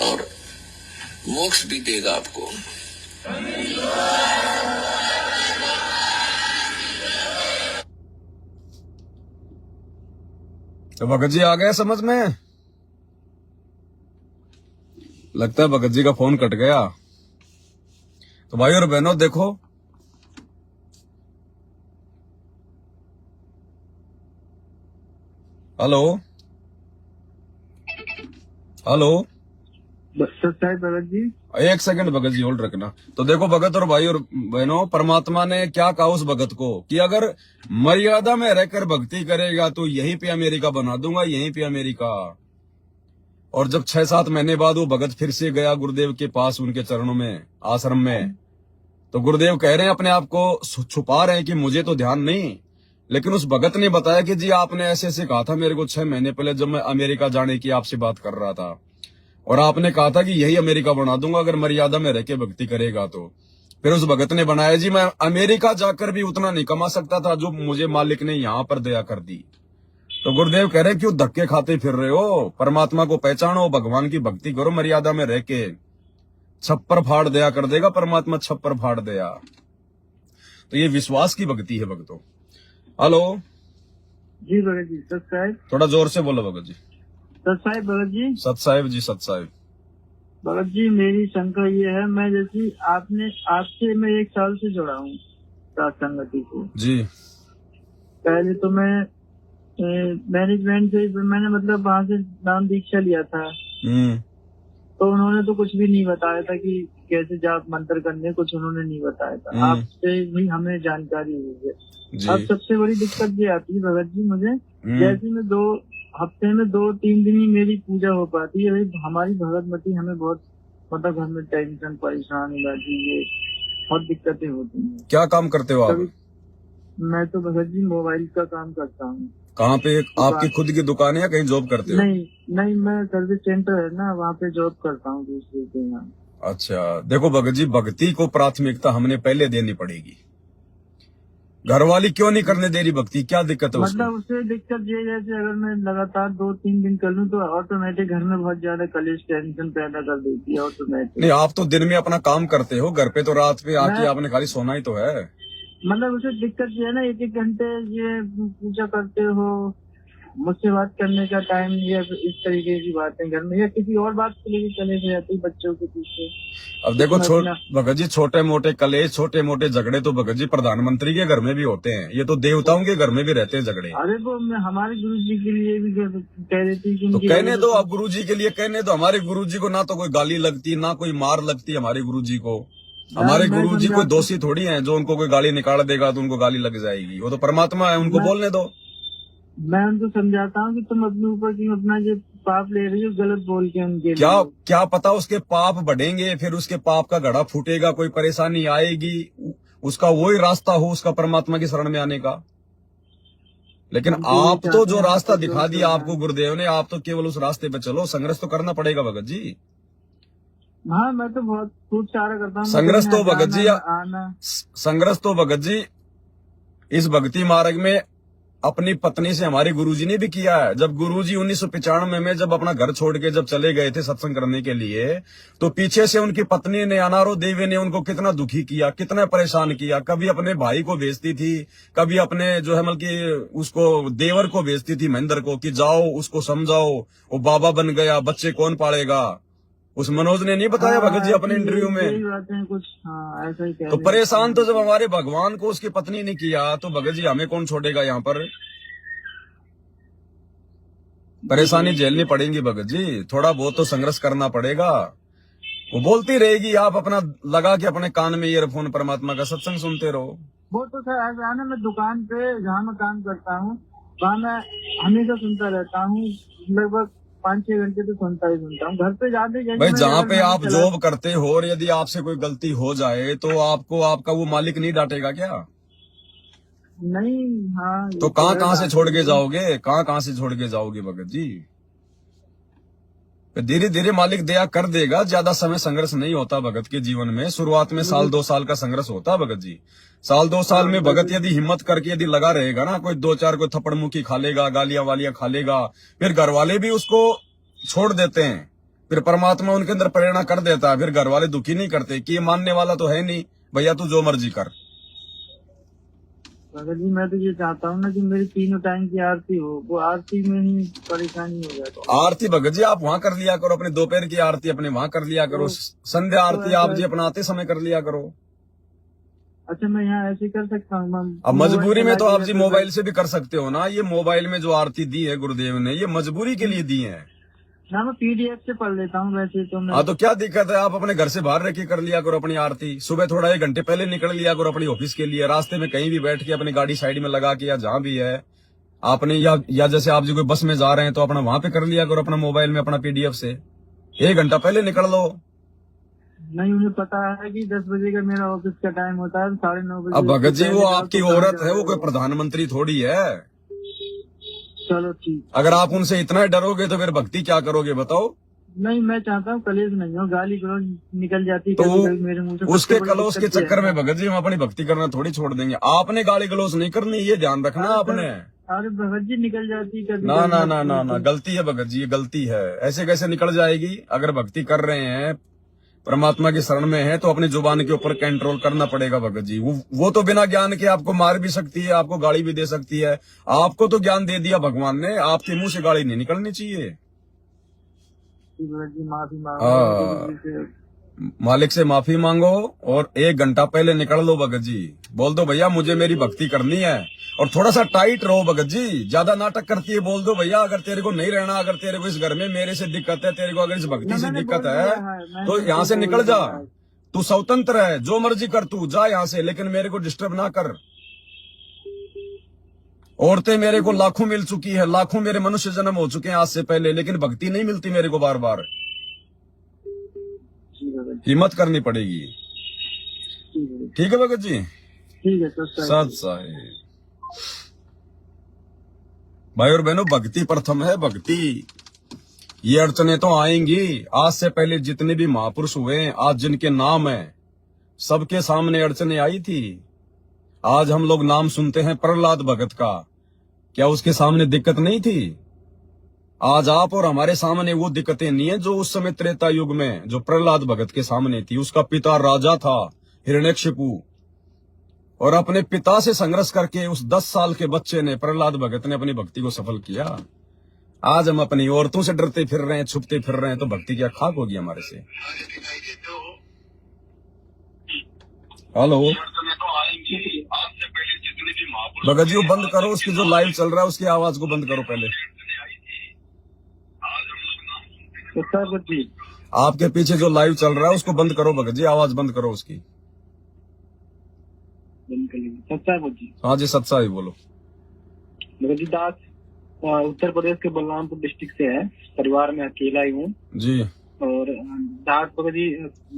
और मोक्ष भी देगा आपको। तो भगत जी आ गए समझ में? लगता है भगत जी का फोन कट गया। तो भाई और बहनों देखो, हेलो हेलो सच्चाई भगत जी, एक सेकंड भगत जी होल्ड रखना। तो देखो भगत और भाई और बहनों, परमात्मा ने क्या कहा उस भगत को कि अगर मर्यादा में रहकर भक्ति करेगा तो यहीं पे अमेरिका बना दूंगा, यहीं पे अमेरिका। और जब 6-7 महीने बाद वो भगत फिर से गया गुरुदेव के पास, उनके चरणों में, आश्रम में, तो गुरुदेव कह रहे हैं अपने आप को छुपा रहे हैं कि मुझे तो ध्यान नहीं, लेकिन उस भगत ने बताया कि जी आपने ऐसे ऐसे कहा था मेरे को 6 महीने पहले जब मैं अमेरिका जाने की आपसे बात कर रहा था, और आपने कहा था कि यही अमेरिका बना दूंगा अगर मर्यादा में रह के भक्ति करेगा तो। फिर उस भगत ने बनाया जी मैं अमेरिका जाकर भी उतना नहीं कमा सकता था जो मुझे मालिक ने यहाँ पर दया कर दी। तो गुरुदेव कह रहे क्यों धक्के खाते फिर रहे हो, परमात्मा को पहचानो, भगवान की भक्ति करो, मर्यादा में रह के, छप्पर फाड़ दया कर देगा परमात्मा, छप्पर फाड़ दया। तो ये विश्वास की भक्ति है भक्तों। हेलो जी भगत जी, सत साहिब, थोड़ा जोर से बोलो भगत जी। सत साहिब भगत जी, सत साहिब जी, सत साहिब। भगत जी मेरी शंका ये है, मैं जैसी आपसे मैं 1 साल से जुड़ा हूँ सात संगति से जी। पहले तो मैं मैनेजमेंट से मैंने मतलब वहाँ से नाम दीक्षा लिया था, तो उन्होंने तो कुछ भी नहीं बताया था कि कैसे जाप मंत्र करने, कुछ उन्होंने नहीं बताया था। आपसे भी हमें जानकारी हुई है। अब सबसे बड़ी दिक्कत ये आती है भगत जी मुझे, जैसे मैं 2 हफ्ते में 2-3 दिन ही मेरी पूजा हो पाती है। हमारी भगतमती हमें बहुत मतलब घर में टेंशन परेशानी रहती है, बहुत दिक्कतें होती हैं। क्या काम करते हो आप? मैं तो भगत जी मोबाइल का काम करता हूँ। कहाँ पे? आपकी खुद की दुकान है या कहीं जॉब करते हो? नहीं, मैं सर्विस सेंटर है ना, वहाँ पे जॉब करता हूँ दूसरे के यहाँ। अच्छा, देखो भगत जी, भक्ति को प्राथमिकता हमने पहले देनी पड़ेगी। घरवाली क्यों नहीं करने दे रही भक्ति, क्या दिक्कत है उसको? मतलब उससे दिक्कत ये है कि अगर मैं लगातार 2-3 दिन कर लूँ तो ऑटोमेटिक घर में बहुत ज्यादा कलेश टेंशन पैदा कर देती है ऑटोमेटिक। नहीं, आप तो दिन में अपना काम करते हो, घर पे तो रात पे आके आपने खाली सोना ही तो है। मतलब उसे दिक्कत ये है ना, 1-1 घंटे ये पूजा करते हो, मुझसे बात करने का टाइम या इस तरीके की बातें घर में, या किसी और बात के लिए भी चले जाती बच्चों के पीछे। अब देखो भगत जी, छोटे मोटे कलेश, छोटे मोटे झगड़े तो भगत जी प्रधानमंत्री के घर में भी होते हैं, ये तो देवताओं के घर में भी रहते हैं झगड़े। अरे वो मैं हमारे गुरु जी के लिए भी कह रही थी, तो कहने दो आप गुरु जी के लिए, कहने दो। हमारे गुरु जी को ना तो कोई गाली लगती, ना कोई मार लगती हमारे गुरु जी को। हमारे गुरु जी कोई दोषी थोड़ी हैं जो उनको कोई गाली निकाल देगा तो उनको गाली लग जाएगी। वो तो परमात्मा है, उनको बोलने दो। मैं उनको समझाता हूँ कि तुम अपने ऊपर की अपना जो पाप ले रही हो गलत बोल के उनके क्या पता उसके पाप बढ़ेंगे, फिर उसके पाप का घड़ा फूटेगा, कोई परेशानी आएगी, उसका वही रास्ता हो उसका परमात्मा की शरण में आने का। लेकिन आप तो जो रास्ता दिखा दिया आपको गुरुदेव ने, आप तो केवल उस रास्ते पे चलो। संघर्ष तो करना पड़ेगा भगत जी। हाँ, मैं तो बहुत खूब सारा करता हूँ। संघर्ष तो भगत जी, संघर्ष तो भगत जी इस भक्ति मार्ग में अपनी पत्नी से हमारे गुरुजी ने भी किया है। जब गुरुजी 1995 में जब अपना घर छोड़ के जब चले गए थे सत्संग करने के लिए, तो पीछे से उनकी पत्नी ने, अनारो देवी ने उनको कितना दुखी किया, कितना परेशान किया। कभी अपने भाई को भेजती थी, कभी अपने जो है मतलब कि उसको देवर को भेजती थी महेंद्र को, कि जाओ उसको समझाओ, वो बाबा बन गया, बच्चे कौन पालेगा। उस मनोज ने नहीं बताया भगत जी अपने इंटरव्यू में कुछ ऐसा ही कह तो परेशान तो जब हमारे भगवान को उसकी पत्नी ने किया, तो भगत जी हमें कौन छोड़ेगा यहाँ पर। परेशानी झेलनी पड़ेगी भगत जी, थोड़ा बहुत तो संघर्ष करना पड़ेगा। वो बोलती रहेगी, आप अपना लगा के अपने कान में ईयरफोन परमात्मा का सत्संग सुनते रहो। वो तो सर ऐसा है ना, मैं दुकान पे जहाँ मैं काम करता हूँ वहाँ मैं हमेशा सुनता रहता हूँ, लगभग 5-6 घंटे तो सुनता हूँ। घर पे जाते भाई जहाँ पे आप जॉब करते हो और यदि आपसे कोई गलती हो जाए तो आपको आपका वो मालिक नहीं डांटेगा क्या? नहीं। हाँ, तो कहाँ से छोड़ के जाओगे, कहाँ से छोड़ के जाओगे भगत जी। धीरे धीरे मालिक दया कर देगा। ज्यादा समय संघर्ष नहीं होता भगत के जीवन में। शुरुआत में 1-2 साल का संघर्ष होता है भगत जी। 1-2 साल में भगत यदि हिम्मत करके यदि लगा रहेगा ना, कोई 2-4 कोई थप्पड़ मुक्की खा लेगा, गालियां वालियां खा लेगा, फिर घर वाले भी उसको छोड़ देते हैं, फिर परमात्मा उनके अंदर प्रेरणा कर देता है, फिर घर वाले दुखी नहीं करते कि ये मानने वाला तो है नहीं, भैया तू जो मर्जी कर। भगत जी मैं तो ये चाहता हूँ ना कि मेरी 3 टाइम की आरती हो, वो आरती में ही परेशानी हो जाती है। आरती भगत जी आप वहाँ कर लिया करो, अपने दोपहर की आरती अपने वहाँ कर लिया करो, संध्या आरती आप जी अपना आते समय कर लिया करो। अच्छा मैं यहाँ ऐसे कर सकता हूँ? अब मजबूरी में तो आप जी मोबाइल से भी कर सकते हो ना। ये मोबाइल में जो आरती दी है गुरुदेव ने, ये मजबूरी के लिए दी है ना। मैं PDF से पढ़ लेता हूँ वैसे तो मैं। हाँ तो क्या दिक्कत है, आप अपने घर से बाहर रह के कर लिया करो अपनी आरती। सुबह थोड़ा 1 घंटे पहले निकल लिया करो अपनी ऑफिस के लिए, रास्ते में कहीं भी बैठ के अपनी गाड़ी साइड में लगा के, या जहाँ भी है आपने, या जैसे आप जी कोई बस में जा रहे हैं तो अपना वहां पे कर लिया करो अपना मोबाइल में अपना PDF से। 1 घंटा पहले निकल लो। नहीं, उन्हें पता है कि 10 बजे का मेरा ऑफिस का टाइम होता है, 9:30 बजे। अब भगत जी वो आपकी औरत है, वो कोई प्रधानमंत्री थोड़ी है। चलो ठीक। अगर आप उनसे इतना डरोगे तो फिर भक्ति क्या करोगे बताओ? नहीं, मैं चाहता हूँ कलेश नहीं हो, गाली गलौज निकल जाती तो मेरे मुंह से। उसके कलेश के चक्कर में भगत जी हम अपनी भक्ति करना थोड़ी छोड़ देंगे। आपने गाली गलौज नहीं करनी, ये ध्यान रखना आपने। अरे भगत जी निकल जाती कभी। ना ना ना ना ना, गलती है भगत जी, ये गलती है। ऐसे कैसे निकल जाएगी? अगर भक्ति कर रहे हैं, परमात्मा की शरण में है, तो अपनी जुबान के ऊपर कंट्रोल करना पड़ेगा भगत जी। वो तो बिना ज्ञान के आपको मार भी सकती है, आपको गाली भी दे सकती है। आपको तो ज्ञान दे दिया भगवान ने, आपके मुंह से गाली नहीं निकलनी चाहिए। माफी मांगो, मालिक से माफी मांगो और 1 घंटा पहले निकल लो भगत जी। बोल दो भैया मुझे मेरी भक्ति करनी है, और थोड़ा सा टाइट रहो भगत जी। ज्यादा नाटक करती है, बोल दो भैया अगर तेरे को नहीं रहना, अगर तेरे को इस घर में मेरे से दिक्कत है, तेरे को अगर इस भक्ति से दिक्कत है तो यहाँ से निकल जा। तू स्वतंत्र है, जो मर्जी कर, तू जा यहाँ से, लेकिन मेरे को डिस्टर्ब ना कर। औरतें मेरे को लाखों मिल चुकी है, लाखों मेरे मनुष्य जन्म हो चुके हैं आज से पहले, लेकिन भक्ति नहीं मिलती मेरे को बार बार। हिम्मत करनी पड़ेगी। ठीक है भगत जी? ठीक है सत साहिब। भाई और बहनों, भक्ति प्रथम है, भक्ति। ये अड़चने तो आएंगी। आज से पहले जितने भी महापुरुष हुए, आज जिनके नाम है, सबके सामने अड़चने आई थी। आज हम लोग नाम सुनते हैं प्रहलाद भगत का, क्या उसके सामने दिक्कत नहीं थी? आज आप और हमारे सामने वो दिक्कतें नहीं है जो उस समय त्रेता युग में जो प्रहलाद भगत के सामने थी। उसका पिता राजा था हिरण्यकशिपु, और अपने पिता से संघर्ष करके उस 10 साल के बच्चे ने, प्रहलाद भगत ने, अपनी भक्ति को सफल किया। आज हम अपनी औरतों से डरते फिर रहे हैं, छुपते फिर रहे हैं, तो भक्ति क्या खाक होगी हमारे से? हेलो भगत जी, वो बंद करो, उसकी जो लाइव चल रहा है उसकी आवाज को बंद करो पहले। आपके पीछे जो लाइव चल रहा है उसको बंद करो भगत जी, आवाज बंद करो उसकी। हाँ जी, सच्चा ही बोलो। भगत जी दास उत्तर प्रदेश के बलरामपुर डिस्ट्रिक्ट से है, परिवार में अकेला ही हूँ जी। और दास भगत जी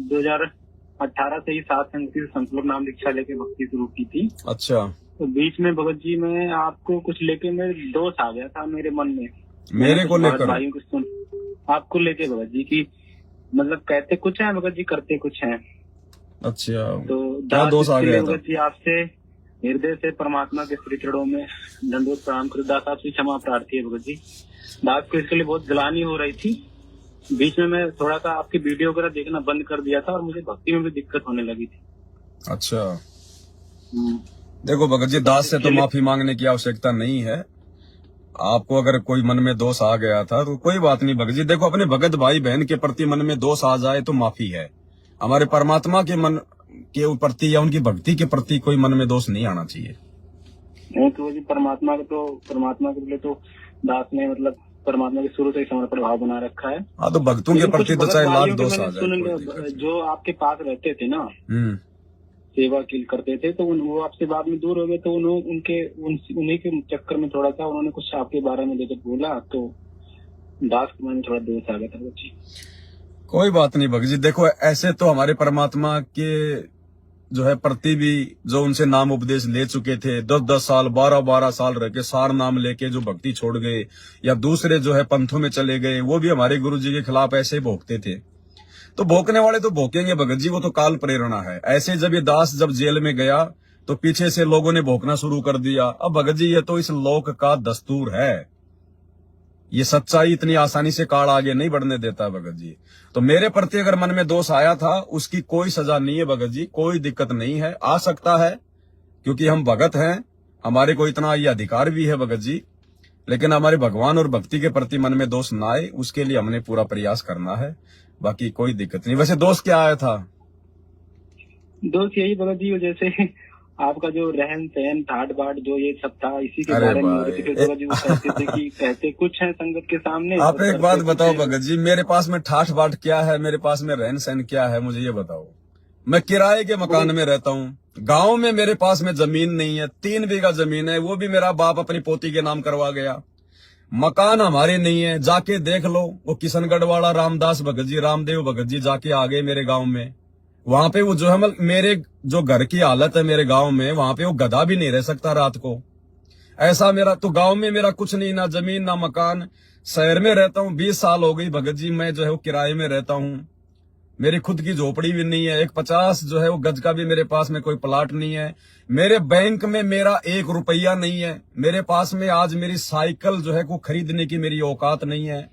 2018 से ही सात संगति से संकल्प नाम दीक्षा लेके भक्ति शुरू की थी। अच्छा। तो बीच में भगत जी में आपको कुछ लेके मेरे दोष आ गया था मेरे मन में, मेरे को लेकर? भाइयों को सुन, आपको लेके भगत जी की, मतलब कहते कुछ है भगत जी, करते कुछ है। अच्छा, तो क्या दोष आ गया था? भगत जी आपसे हृदय से परमात्मा के श्री चरणों में दंडवत प्रणाम कर दास आपसे क्षमा प्रार्थी है भगत जी। दास को इसके लिए बहुत ग्लानि हो रही थी। बीच में मैं थोड़ा सा आपकी वीडियो वगैरह देखना बंद कर दिया था और मुझे भक्ति में भी दिक्कत होने लगी थी। अच्छा, देखो भगत जी, दास से तो माफी मांगने की आवश्यकता नहीं है। आपको अगर कोई मन में दोष आ गया था तो कोई बात नहीं भगत जी। देखो, अपने भगत भाई बहन के प्रति मन में दोष आ जाए तो माफी है। हमारे परमात्मा के मन के प्रति या उनकी भक्ति के प्रति कोई मन में दोष नहीं आना चाहिए। नहीं तो जी, परमात्मा के लिए तो दास ने मतलब परमात्मा के शुरू से ही समर्पण भाव बना रखा है। हाँ, तो भक्तों के प्रति तो चाहे लाख दोष आ जाए। जो आपके पास रहते थे ना, सेवा करते थे, तो वो आपसे बाद में दूर हो गए, तो उन्हीं के चक्कर में थोड़ा सा उन्होंने कुछ आपके बारे में जब बोला तो दास के मन में थोड़ा दोष आ गया था बच्ची। कोई बात नहीं भगत जी। देखो, ऐसे तो हमारे परमात्मा के जो है प्रति भी जो उनसे नाम उपदेश ले चुके थे, 10-10 साल 12-12 साल रह के सार नाम लेके जो भक्ति छोड़ गए या दूसरे जो है पंथों में चले गए, वो भी हमारे गुरु जी के खिलाफ ऐसे ही भोंकते थे। तो भोंकने वाले तो भोंकेंगे भगत जी, वो तो काल प्रेरणा है। ऐसे जब ये दास जब जेल में गया तो पीछे से लोगों ने भोंकना शुरू कर दिया। अब भगत जी, ये तो इस लोक का दस्तूर है। ये सच्चाई इतनी आसानी से काल आगे नहीं बढ़ने देता भगत जी। तो मेरे प्रति अगर मन में दोष आया था, उसकी कोई सजा नहीं है भगत जी, कोई दिक्कत नहीं है। आ सकता है क्योंकि हम भगत हैं, हमारे को इतना ये अधिकार भी है भगत जी। लेकिन हमारे भगवान और भक्ति के प्रति मन में दोष ना आए, उसके लिए हमने पूरा प्रयास करना है। बाकी कोई दिक्कत नहीं। वैसे दोष क्या आया था? दोस्त यही भगत जी, जैसे आपका जो रहन सहन ठाट बाट जो ये सब था, इसी के बारे में कहते थे कि कहते कुछ है संगत के सामने। आप एक बात बताओ भगत जी, मेरे पास में ठाठ बाट क्या है, मेरे पास में रहन सहन क्या है, मुझे ये बताओ। मैं किराए के मकान में रहता हूँ, गांव में मेरे पास में जमीन नहीं है, 3 बीघा जमीन है, वो भी मेरा बाप अपनी पोती के नाम करवा गया। मकान हमारे नहीं है, जाके देख लो। वो किशनगढ़ वाला रामदास भगत जी, रामदेव भगत जी जाके आ गए मेरे गाँव में। वहां पे वो जो है मेरे जो घर की हालत है मेरे गांव में, वहां पे वो गधा भी नहीं रह सकता रात को। ऐसा मेरा तो गांव में मेरा कुछ नहीं, ना जमीन ना मकान। शहर में रहता हूँ, 20 साल हो गई भगत जी, मैं जो है वो किराए में रहता हूँ। मेरी खुद की झोपड़ी भी नहीं है, एक 50 जो है वो गज का भी मेरे पास में कोई प्लाट नहीं है। मेरे बैंक में मेरा 1 रुपया नहीं है। मेरे पास में आज मेरी साइकिल जो है को खरीदने की मेरी औकात नहीं है।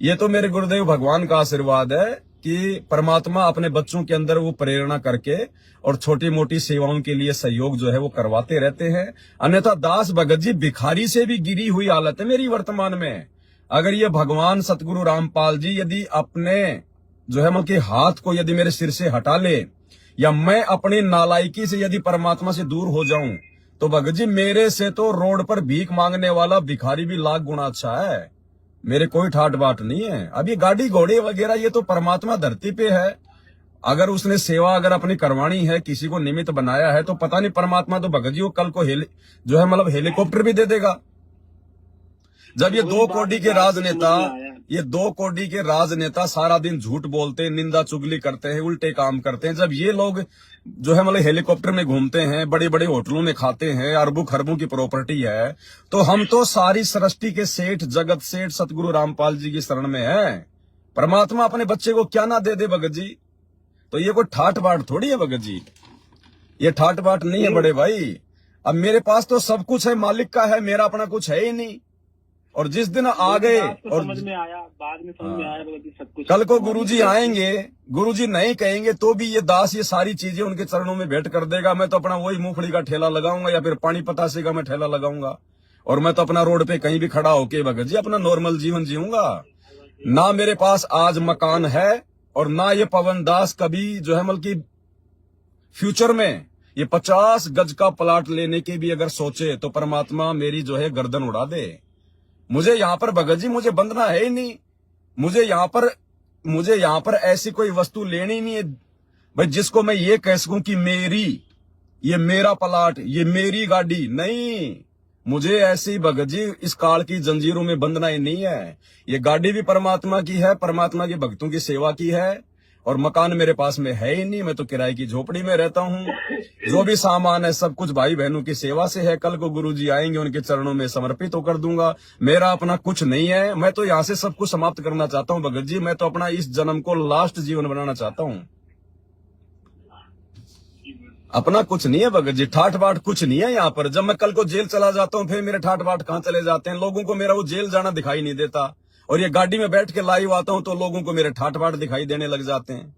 ये तो मेरे गुरुदेव भगवान का आशीर्वाद है कि परमात्मा अपने बच्चों के अंदर वो प्रेरणा करके और छोटी मोटी सेवाओं के लिए सहयोग जो है वो करवाते रहते हैं। अन्यथा दास भगत जी भिखारी से भी गिरी हुई हालत है मेरी वर्तमान में। अगर ये भगवान सतगुरु रामपाल जी यदि अपने जो है के हाथ को यदि मेरे सिर से हटा ले, या मैं अपनी नालायकी से यदि परमात्मा से दूर हो जाऊं, तो भगत जी मेरे से तो रोड पर भीख मांगने वाला भिखारी भी लाख गुना अच्छा है। मेरे कोई ठाट बाट नहीं है। अभी गाड़ी घोड़े वगैरह ये तो परमात्मा धरती पे है। अगर उसने सेवा अगर अपनी करवानी है, किसी को निमित्त बनाया है, तो पता नहीं परमात्मा तो भगत जी को कल को जो है हेलीकॉप्टर भी दे देगा। जब ये 2 कोटी के राजनेता सारा दिन झूठ बोलते हैं, निंदा चुगली करते हैं, उल्टे काम करते हैं, जब ये लोग जो है हेलीकॉप्टर में घूमते हैं, बड़े बड़े होटलों में खाते हैं, अरबों खरबों की प्रॉपर्टी है, तो हम तो सारी सृष्टि के सेठ, जगत सेठ सतगुरु रामपाल जी की शरण में है। परमात्मा अपने बच्चे को क्या ना दे दे भगत जी। तो ये कोई ठाट बाट थोड़ी है भगत जी, ये ठाट बाट नहीं है बड़े भाई। अब मेरे पास तो सब कुछ है, मालिक का है, मेरा अपना कुछ है ही नहीं। और जिस दिन आ गए और समझ में आया, बाद में समझ में आया सब कुछ। कल को गुरुजी आएंगे, गुरुजी नहीं कहेंगे तो भी ये दास ये सारी चीजें उनके चरणों में भेंट कर देगा। मैं तो अपना वही मूंगफली का ठेला लगाऊंगा या फिर पानी पतासे का मैं ठेला लगाऊंगा, और मैं तो अपना रोड पे कहीं भी खड़ा होके भगत जी अपना नॉर्मल जीवन जीऊंगा। ना मेरे पास आज मकान है और ना ये पवन दास कभी जो है फ्यूचर में ये 50 गज का प्लाट लेने के भी अगर सोचे तो परमात्मा मेरी जो है गर्दन उड़ा दे। मुझे यहाँ पर भगत जी मुझे बंधना है ही नहीं। मुझे यहाँ पर ऐसी कोई वस्तु लेनी नहीं है भाई जिसको मैं ये कह सकूं कि ये मेरा प्लाट, ये मेरी गाड़ी। नहीं, मुझे ऐसी भगत जी इस काल की जंजीरों में बंधना ही नहीं है। ये गाड़ी भी परमात्मा की है, परमात्मा के भक्तों की सेवा की है, और मकान मेरे पास में है ही नहीं। मैं तो किराए की झोपड़ी में रहता हूँ। जो भी सामान है सब कुछ भाई बहनों की सेवा से है। कल को गुरुजी आएंगे, उनके चरणों में समर्पित तो कर दूंगा। मेरा अपना कुछ नहीं है। मैं तो यहाँ से सब कुछ समाप्त करना चाहता हूँ भगत जी। मैं तो अपना इस जन्म को लास्ट जीवन बनाना चाहता हूँ। अपना कुछ नहीं है भगत जी, ठाठ बाट कुछ नहीं है यहाँ पर। जब मैं कल को जेल चला जाता हूँ फिर मेरे ठाठ बाट कहाँ चले जाते हैं? लोगों को मेरा वो जेल जाना दिखाई नहीं देता, और ये गाड़ी में बैठ के लाइव आता हूँ तो लोगों को मेरे ठाठ बाट दिखाई देने लग जाते हैं।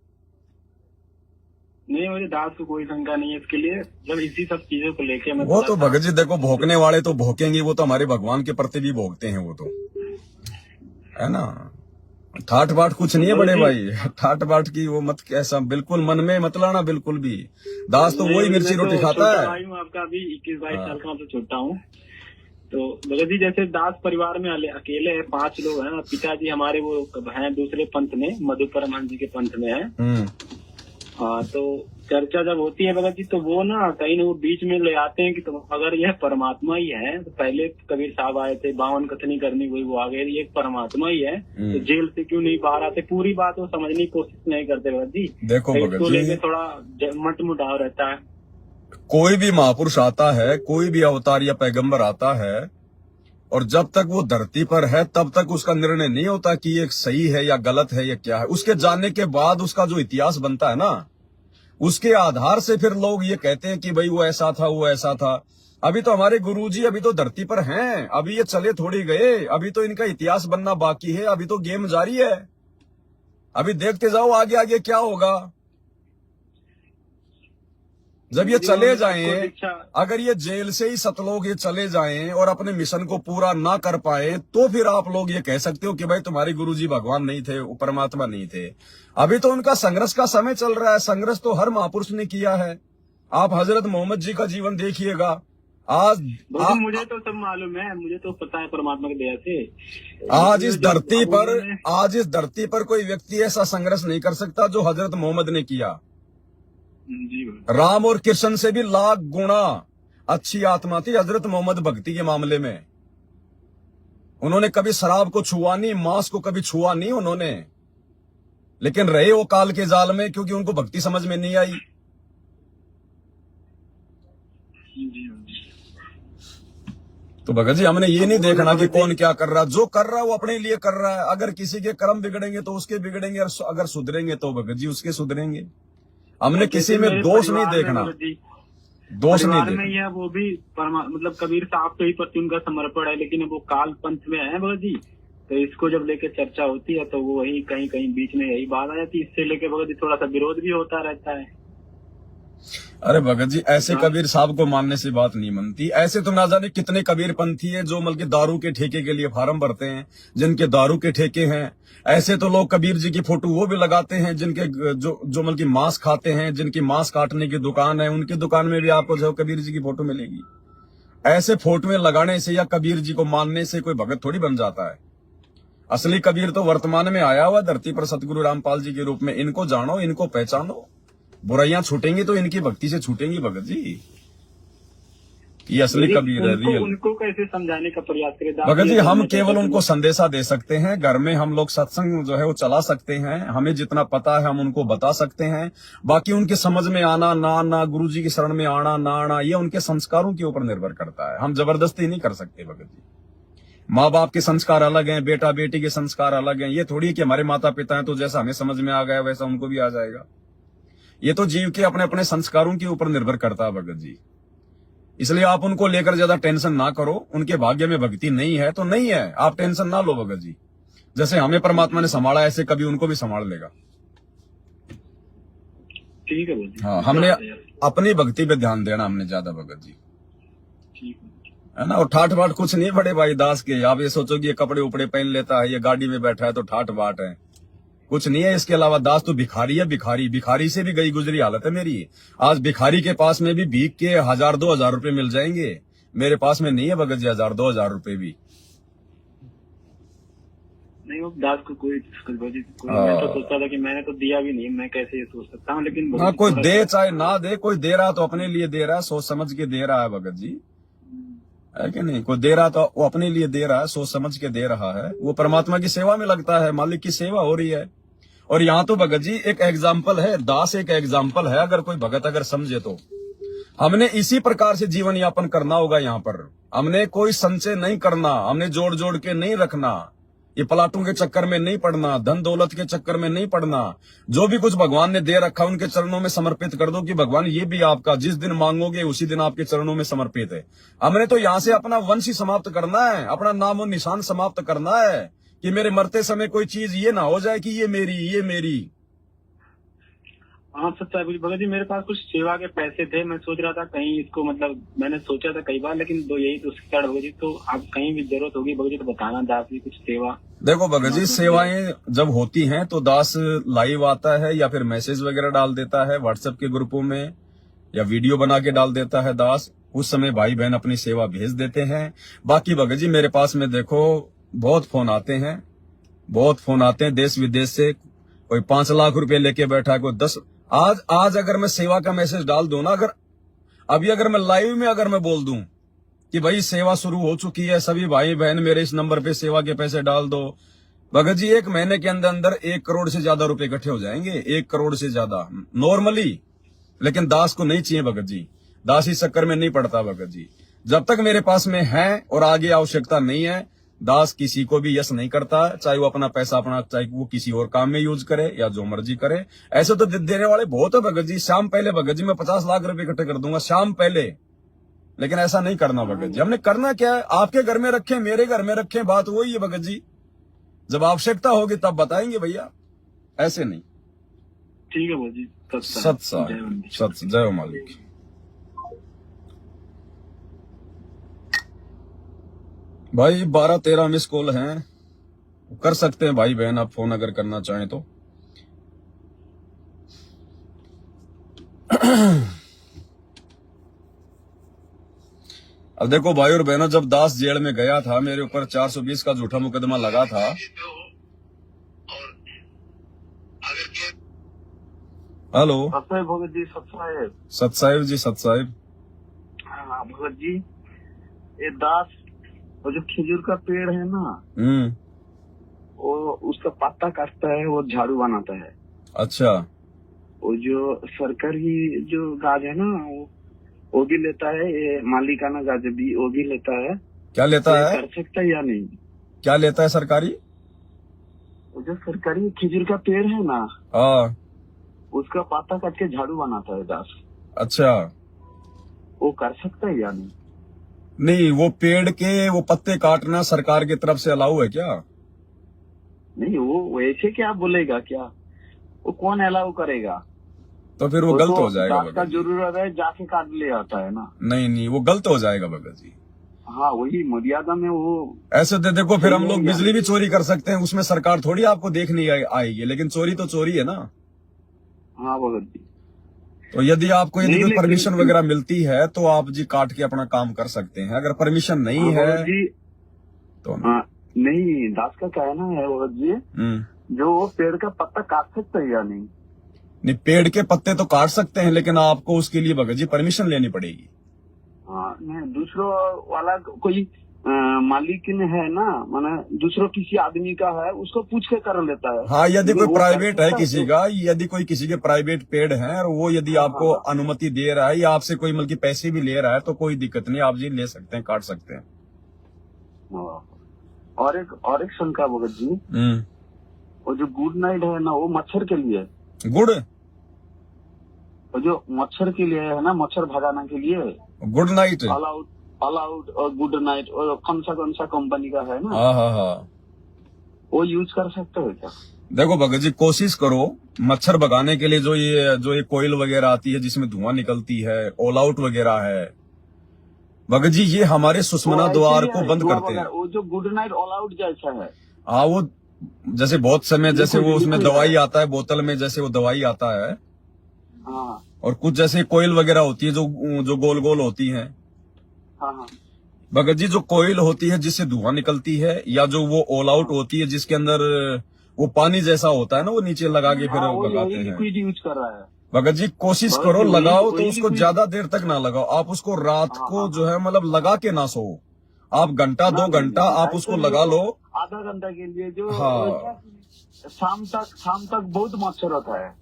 नहीं, मुझे दास को कोई शंका नहीं है इसके लिए। जब इसी सब चीजों को लेके मैं वो तो भगत जी देखो, भोंकने वाले तो भोंकेंगे, वो तो हमारे भगवान के प्रति भी भोंकते हैं, वो तो है ना। ठाठ बाट कुछ नहीं है बड़े भाई, ठाठ बाट की वो मत ऐसा बिल्कुल मन में मत लाना बिल्कुल भी। दास तो वही मिर्ची रोटी खाता है। भाई हूँ आपका अभी 21-22 साल का, तो छोटा हूँ। तो भगत जी जैसे दास परिवार में अकेले है, 5 लोग हैं। पिताजी हमारे वो हैं दूसरे पंथ में, मधु परमहंस जी के पंथ में है। हाँ, तो चर्चा जब होती है भगत जी तो वो ना कहीं ना वो बीच में ले आते हैं कि तो अगर यह परमात्मा ही है, तो पहले कबीर साहब आए थे, 52 कथनी करनी हुई, वो आ गए, ये परमात्मा ही है तो जेल से क्यों नहीं बाहर आते? पूरी बात वो समझने की कोशिश नहीं करते भगत जी। देखो भगत जी, लेके थोड़ा मटमुटाव रहता है। कोई भी महापुरुष आता है, कोई भी अवतार या पैगंबर आता है, और जब तक वो धरती पर है तब तक उसका निर्णय नहीं होता कि ये सही है या गलत है या क्या है। उसके जानने के बाद उसका जो इतिहास बनता है ना, उसके आधार से फिर लोग ये कहते हैं कि भाई वो ऐसा था, वो ऐसा था। अभी तो हमारे गुरुजी अभी तो धरती पर हैं, अभी ये चले थोड़ी गए, अभी तो इनका इतिहास बनना बाकी है, अभी तो गेम जारी है। अभी देखते जाओ आगे आगे क्या होगा। जब ये चले जाएं, अगर ये जेल से ही सतलोग ये चले जाएं और अपने मिशन को पूरा ना कर पाए, तो फिर आप लोग ये कह सकते हो कि भाई तुम्हारे गुरुजी भगवान नहीं थे, वो परमात्मा नहीं थे। अभी तो उनका संघर्ष का समय चल रहा है, संघर्ष तो हर महापुरुष ने किया है। आप हजरत मोहम्मद जी का जीवन देखिएगा। आज मुझे तो सब मालूम है, मुझे तो पता है परमात्मा की दया से। आज इस धरती पर कोई व्यक्ति ऐसा संघर्ष नहीं कर सकता जो हजरत मोहम्मद ने किया। राम और कृष्ण से भी लाख गुना अच्छी आत्मा थी हजरत मोहम्मद भक्ति के मामले में। उन्होंने कभी शराब को छुआ नहीं, मांस को कभी छुआ नहीं उन्होंने, लेकिन रहे वो काल के जाल में क्योंकि उनको भक्ति समझ में नहीं आई। तो भगत जी हमने ये नहीं देखना कि कौन क्या कर रहा है, जो कर रहा है वो अपने लिए कर रहा है। अगर किसी के कर्म बिगड़ेंगे तो उसके बिगड़ेंगे, अगर सुधरेंगे तो भगत जी उसके सुधरेंगे। हमने किसी में दोष नहीं देखना, दोष नहीं देखना। में वो भी मतलब कबीर साहब के ही प्रति उनका समर्पण है, लेकिन वो काल पंथ में है भगत जी। तो इसको जब लेके चर्चा होती है तो वो वही कहीं कहीं बीच में यही बात आ जाती है, इससे लेके भगत जी थोड़ा सा विरोध भी होता रहता है। अरे भगत जी ऐसे कबीर साहब को मानने से बात नहीं बनती। ऐसे तो ना जाने कितने कबीर पंथी है जो मतलब दारू के ठेके के लिए फार्म भरते हैं, जिनके दारू के ठेके हैं। ऐसे तो लोग कबीर जी की फोटो वो भी लगाते हैं जिनके जो मतलब मांस खाते हैं, जिनकी मांस काटने की दुकान है, उनकी दुकान में भी आपको जो कबीर जी की फोटो मिलेगी। ऐसे फोटो लगाने से या कबीर जी को मानने से कोई भगत थोड़ी बन जाता है। असली कबीर तो वर्तमान में आया हुआ धरती पर सतगुरु रामपाल जी के रूप में। इनको जानो, इनको पहचानो, बुराइयां छूटेंगी तो इनकी भक्ति से छूटेंगी भगत जी। ये असली कबीर है, रियल। उनको कैसे समझाने का प्रयास करें भगत जी? हम केवल उनको संदेशा दे सकते हैं। घर में हम लोग सत्संग जो है वो चला सकते हैं, हमें जितना पता है हम उनको बता सकते हैं। बाकी उनके समझ में आना ना आना, गुरु जी की शरण में आना ना आना, ये उनके संस्कारों के ऊपर निर्भर करता है। हम जबरदस्ती नहीं कर सकते भगत जी। माँ बाप के संस्कार अलग हैं, बेटा बेटी के संस्कार अलग हैं। ये थोड़ी कि हमारे माता पिता हैं तो जैसा हमें समझ में आ गया वैसा उनको भी आ जाएगा। ये तो जीव के अपने अपने संस्कारों के ऊपर निर्भर करता है भगत जी। इसलिए आप उनको लेकर ज्यादा टेंशन ना करो। उनके भाग्य में भक्ति नहीं है तो नहीं है, आप टेंशन ना लो भगत जी। जैसे हमें परमात्मा ने संभाला ऐसे कभी उनको भी संभाल लेगा। ठीक है भगत जी। हाँ, हमने अपनी भक्ति पे ध्यान देना, हमने ज्यादा भगत जी, है ना। और ठाठ बाट कुछ नहीं बड़े भाई दास के। आप ये सोचो कि ये कपड़े उपड़े पहन लेता है, ये गाड़ी में बैठा है तो ठाठ बाट है, कुछ नहीं है। इसके अलावा दास तो भिखारी है, भिखारी से भी गई गुजरी हालत है मेरी। आज भिखारी के पास में भी भीख के 1000-2000 रुपए मिल जाएंगे, मेरे पास में नहीं है भगत जी 1000-2000 रुपए भी नहीं। वो दास को कोई मैं तो सोचता था कि मैंने तो दिया भी नहीं, मैं कैसे ये सोच सकता हूँ। लेकिन ना कोई दे चाहे ना दे, कोई दे रहा तो अपने लिए दे रहा है, सोच समझ के दे रहा है भगत जी, है कि नहीं। कोई दे रहा तो वो अपने लिए दे रहा है, सोच समझ के दे रहा है। वो परमात्मा की सेवा में लगता है, मालिक की सेवा हो रही है। और यहाँ तो भगत जी एक एग्जाम्पल है, दास एक एग्जाम्पल है। अगर कोई भगत अगर समझे तो हमने इसी प्रकार से जीवन यापन करना होगा। यहाँ पर हमने कोई संचय नहीं करना, हमने जोड़ जोड़ के नहीं रखना। ये प्लाटों के चक्कर में नहीं पड़ना, धन दौलत के चक्कर में नहीं पड़ना। जो भी कुछ भगवान ने दे रखा उनके चरणों में समर्पित कर दो कि भगवान ये भी आपका, जिस दिन मांगोगे उसी दिन आपके चरणों में समर्पित है। हमने तो यहाँ से अपना वंश ही समाप्त करना है, अपना नाम और निशान समाप्त करना है कि मेरे मरते समय कोई चीज ये ना हो जाए कि ये मेरी। हाँ सच्चा भगत जी, मेरे पास कुछ सेवा के पैसे थे, मैं सोच रहा था कहीं इसको, मतलब मैंने सोचा था कई बार, लेकिन दो यही तो स्टार्ट भगत जी। तो आप कहीं भी जरूरत होगी भगत जी तो बताना, दास की कुछ सेवा। देखो भगत जी, सेवाएं जब होती हैं तो दास लाइव आता है या फिर मैसेज वगैरह डाल देता है व्हाट्सएप के ग्रुपों में, या वीडियो बना के डाल देता है दास। उस समय भाई बहन अपनी सेवा भेज देते हैं। बाकी भगत जी मेरे पास में देखो बहुत फोन आते हैं देश विदेश से। कोई 5 लाख रुपए लेके बैठा है, कोई 10। आज अगर मैं सेवा का मैसेज डाल दूं ना, अगर मैं लाइव में अगर मैं बोल दूं कि भाई सेवा शुरू हो चुकी है, सभी भाई बहन मेरे इस नंबर पे सेवा के पैसे डाल दो, भगत जी 1 महीने के अंदर 1 करोड़ से ज्यादा रुपए इकट्ठे हो जाएंगे, 1 करोड़ से ज्यादा नॉर्मली। लेकिन दास को नहीं चाहिए भगत जी, दास इस चक्कर में नहीं पड़ता भगत जी। जब तक मेरे पास में है और आगे आवश्यकता नहीं है, दास किसी को भी यस नहीं करता, चाहे वो अपना पैसा चाहे वो किसी और काम में यूज करे या जो मर्जी करे। ऐसे तो देने वाले बहुत है भगत जी। शाम पहले भगत जी मैं 50 लाख रुपए इकट्ठे कर दूंगा शाम पहले, लेकिन ऐसा नहीं करना भगत जी। हमने करना क्या है, आपके घर में रखें, मेरे घर में रखें, बात वही है भगत जी। जब आवश्यकता होगी तब बताएंगे भैया, ऐसे नहीं। ठीक है भगत जी, सत जय मालिक। भाई 12-13 मिस कॉल हैं, कर सकते हैं भाई बहन आप फोन अगर करना चाहें तो। अब देखो भाई और बहनों, जब दास जेल में गया था मेरे ऊपर 420 का झूठा मुकदमा लगा था। हेलो भगत जी, सत साहिब जी, सत साहिब। हाँ भगत जी, ये दास वो जो खजूर का पेड़ है ना, वो उसका पत्ता काटता है, वो झाड़ू बनाता है। अच्छा। वो जो सरकारी जो गाज है ना, वो भी लेता है, ये मालिकाना गाज भी वो भी लेता है। क्या लेता है? कर सकता है या नहीं? क्या लेता है सरकारी? वो जो सरकारी खजूर का पेड़ है ना, हाँ, उसका पत्ता काट के झाड़ू बनाता है दास। अच्छा। वो कर सकता है या नहीं? नहीं, वो पेड़ के वो पत्ते काटना सरकार की तरफ से अलाउ है क्या? नहीं, वो वैसे क्या बोलेगा, क्या वो कौन अलाउ करेगा? तो फिर वो गलत तो हो जाएगा का जरूरत है, जाके काट ले आता है ना। नहीं, वो गलत हो जाएगा भगत जी। हाँ, वही मर्यादा में वो ऐसे तो देखो फिर हम लोग बिजली भी चोरी कर सकते हैं, उसमें सरकार थोड़ी आपको देखनी आएगी, लेकिन चोरी तो चोरी है ना। हाँ भगत जी। तो यदि आपको यदि कोई परमिशन वगैरह मिलती है तो आप जी काट के अपना काम कर सकते हैं। अगर परमिशन नहीं है जी तो नहीं। दास का कहना है भगत जी, जो पेड़ का पत्ता काट सकते है या नहीं? नहीं, पेड़ के पत्ते तो काट सकते हैं, लेकिन आपको उसके लिए भगत जी परमिशन लेनी पड़ेगी। हाँ, नहीं, दूसरों वाला कोई मालिक है ना, माने दूसरों किसी आदमी का है, उसको पूछ के कर लेता है। हाँ, यदि कोई प्राइवेट है किसी का, यदि कोई किसी के प्राइवेट पेड़ है और वो यदि आपको अनुमति दे रहा है या आपसे कोई मतलब पैसे भी ले रहा है तो कोई दिक्कत नहीं, आप जी ले सकते हैं, काट सकते हैं। और एक शंका भगत जी, वो जो गुड नाइट है ना, वो मच्छर के लिए गुड, वो जो मच्छर के लिए है ना, मच्छर भगाने के लिए गुड नाइट, ऑल आउट और गुड नाइट, और कौन सा कंपनी का है ना, हाँ, वो यूज कर सकते हो क्या? देखो भगत जी, कोशिश करो मच्छर भगाने के लिए। जो ये कोयल वगैरह आती है जिसमें धुआं निकलती है, ऑल आउट वगैरह है भगत जी, ये हमारे सुषमना द्वार को बंद करते हैं। वो जो गुड नाइट ऑल आउट जैसा है, हाँ, वो जैसे बहुत समय जैसे वो उसमें दवाई आता है बोतल में, जैसे वो दवाई आता है। हाँ, और कुछ जैसे कोयल वगैरह होती है जो गोल गोल होती है। हाँ, भगत जी, जो कोयल होती है जिससे धुआं निकलती है, या जो वो ऑल आउट होती है जिसके अंदर वो पानी जैसा होता है ना, वो नीचे लगा के फिर भगाते हैं। यूज कर रहा है भगत जी, कोशिश करो लगाओ तो उसको ज्यादा देर तक ना लगाओ। आप उसको रात को जो है मतलब लगा के ना सो, आप घंटा 2 घंटा आप उसको लगा लो, आधा घंटा के लिए। जो हाँ, शाम तक बहुत मच्छर होता है,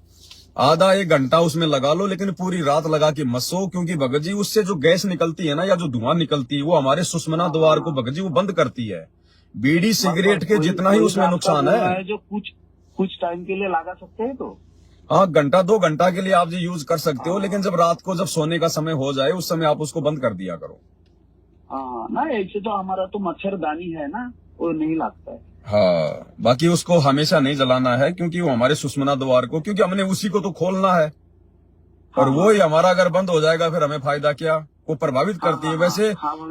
आधा 1 घंटा उसमें लगा लो, लेकिन पूरी रात लगा के मत सो। क्योंकि भगत जी उससे जो गैस निकलती है ना, या जो धुआं निकलती है, वो हमारे सुषमना द्वार को भगत जी वो बंद करती है। बीड़ी सिगरेट के जितना ही उसमें नुकसान है। जो कुछ टाइम के लिए लगा सकते हैं तो हाँ, घंटा 2 घंटा के लिए आप ये यूज कर सकते हो, लेकिन जब रात को जब सोने का समय हो जाए उस समय आप उसको बंद कर दिया करो। हाँ ना, ऐसे तो हमारा तो मच्छरदानी है ना, वो नहीं लगता है। हाँ, बाकी उसको हमेशा नहीं जलाना है, क्योंकि वो हमारे सुषमना द्वार को, क्योंकि हमने उसी को तो खोलना है, और वो ही हमारा अगर बंद हो जाएगा फिर हमें फायदा क्या, वो प्रभावित करती है।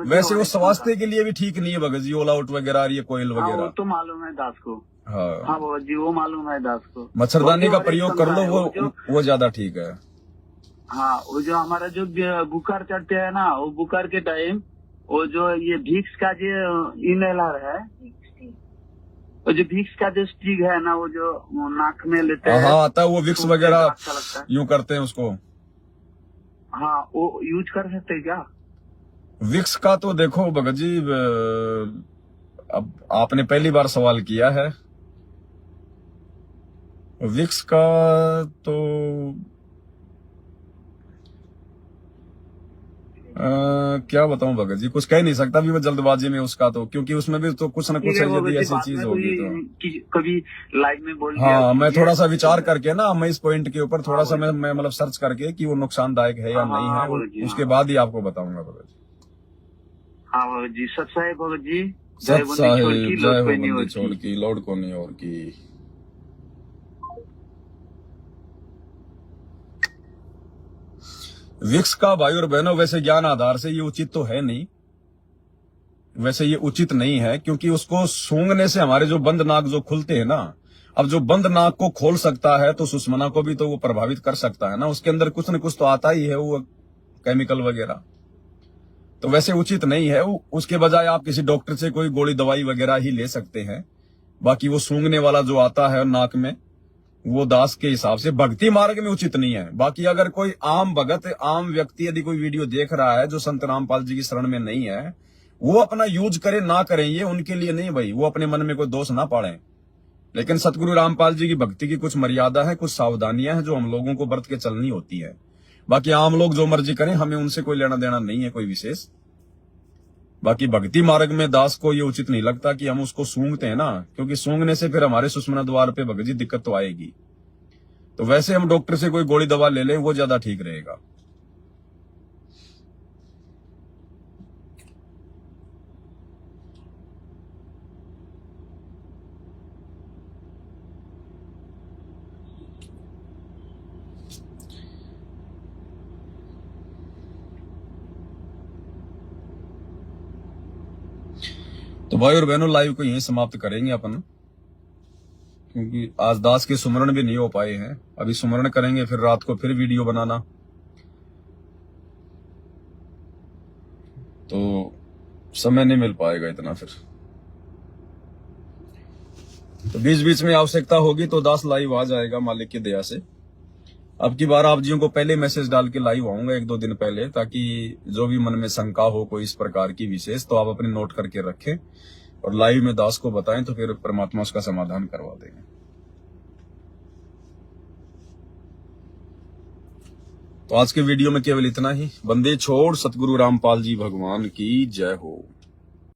वैसे वो स्वास्थ्य के लिए भी ठीक नहीं है भगत जी, ऑल आउट वगैरह, ये कोयल वगैरह। वो तो मालूम है दास को। हाँ बाबा जी, वो मालूम है दास को। मच्छरदानी का प्रयोग कर लो, वो ज्यादा ठीक है। हाँ, वो जो हमारा जो बुखार चढ़ते है ना, वो बुखार के टाइम वो जो ये विक्स का जो इनहेलर है, वो जो विक्स का जो स्टिक है ना, वो जो नाक में लेते हैं। हाँ, आता है वो विक्स वगैरह, अच्छा लगता है। यूं करते हैं उसको। हाँ, वो यूज कर सकते हैं क्या? विक्स का तो देखो भगत जी, अब आपने पहली बार सवाल किया है। विक्स का तो क्या बताऊं भगत जी, कुछ कह नहीं सकता भी मैं जल्दबाजी में उसका तो, क्योंकि उसमें भी तो कुछ न कुछ यदि ऐसी चीज होगी तो कभी लाइव में बोल। हाँ, मैं थोड़ा सा विचार करके ना, मैं इस पॉइंट के ऊपर थोड़ा सा मैं मतलब सर्च करके कि वो नुकसानदायक है या नहीं है, उसके बाद ही आपको बताऊंगा भगत जी। हाँ भगत जी, सच है भगत जी। सच साहिब, जय हो बंदी छोड़ की, लौट को नहीं और की। विक्स का भाई और बहनों वैसे ज्ञान आधार से ये उचित तो है नहीं, वैसे ये उचित नहीं है, क्योंकि उसको सूंघने से हमारे जो बंद नाक जो खुलते हैं ना, अब जो बंद नाक को खोल सकता है तो सुषमना को भी तो वो प्रभावित कर सकता है ना, उसके अंदर कुछ न कुछ तो आता ही है, वो केमिकल वगैरह, तो वैसे उचित नहीं है। उसके बजाय आप किसी डॉक्टर से कोई गोली दवाई वगैरह ही ले सकते हैं। बाकी वो सूंघने वाला जो आता है नाक में, वो दास के हिसाब से भक्ति मार्ग में उचित नहीं है। बाकी अगर कोई आम भगत, आम व्यक्ति यदि कोई वीडियो देख रहा है जो संत रामपाल जी की शरण में नहीं है, वो अपना यूज करे ना करें, ये उनके लिए नहीं भाई, वो अपने मन में कोई दोष ना पाड़े। लेकिन सतगुरु रामपाल जी की भक्ति की कुछ मर्यादा है, कुछ सावधानियां हैं जो हम लोगों को बरत के चलनी होती है। बाकी आम लोग जो मर्जी करें, हमें उनसे कोई लेना देना नहीं है कोई विशेष। बाकी भक्ति मार्ग में दास को ये उचित नहीं लगता कि हम उसको सूंघते हैं ना, क्योंकि सूंघने से फिर हमारे सुषमना द्वार पे भगत जी दिक्कत तो आएगी। तो वैसे हम डॉक्टर से कोई गोली दवा ले लें, वो ज्यादा ठीक रहेगा। तो भाई और बहनों, लाइव को यहीं समाप्त करेंगे अपन, क्योंकि आज दास के सुमरण भी नहीं हो पाए हैं। अभी सुमरण करेंगे, फिर रात को फिर वीडियो बनाना, तो समय नहीं मिल पाएगा इतना। फिर तो बीच बीच में आवश्यकता होगी तो दास लाइव आ जाएगा मालिक की दया से। अब की बार आप जियों को पहले मैसेज डाल के लाइव आऊंगा 1-2 दिन पहले, ताकि जो भी मन में शंका हो कोई इस प्रकार की विशेष, तो आप अपने नोट करके रखें और लाइव में दास को बताएं, तो फिर परमात्मा उसका समाधान करवा देंगे। तो आज के वीडियो में केवल इतना ही। बंदे छोड़ सतगुरु रामपाल जी भगवान की जय हो।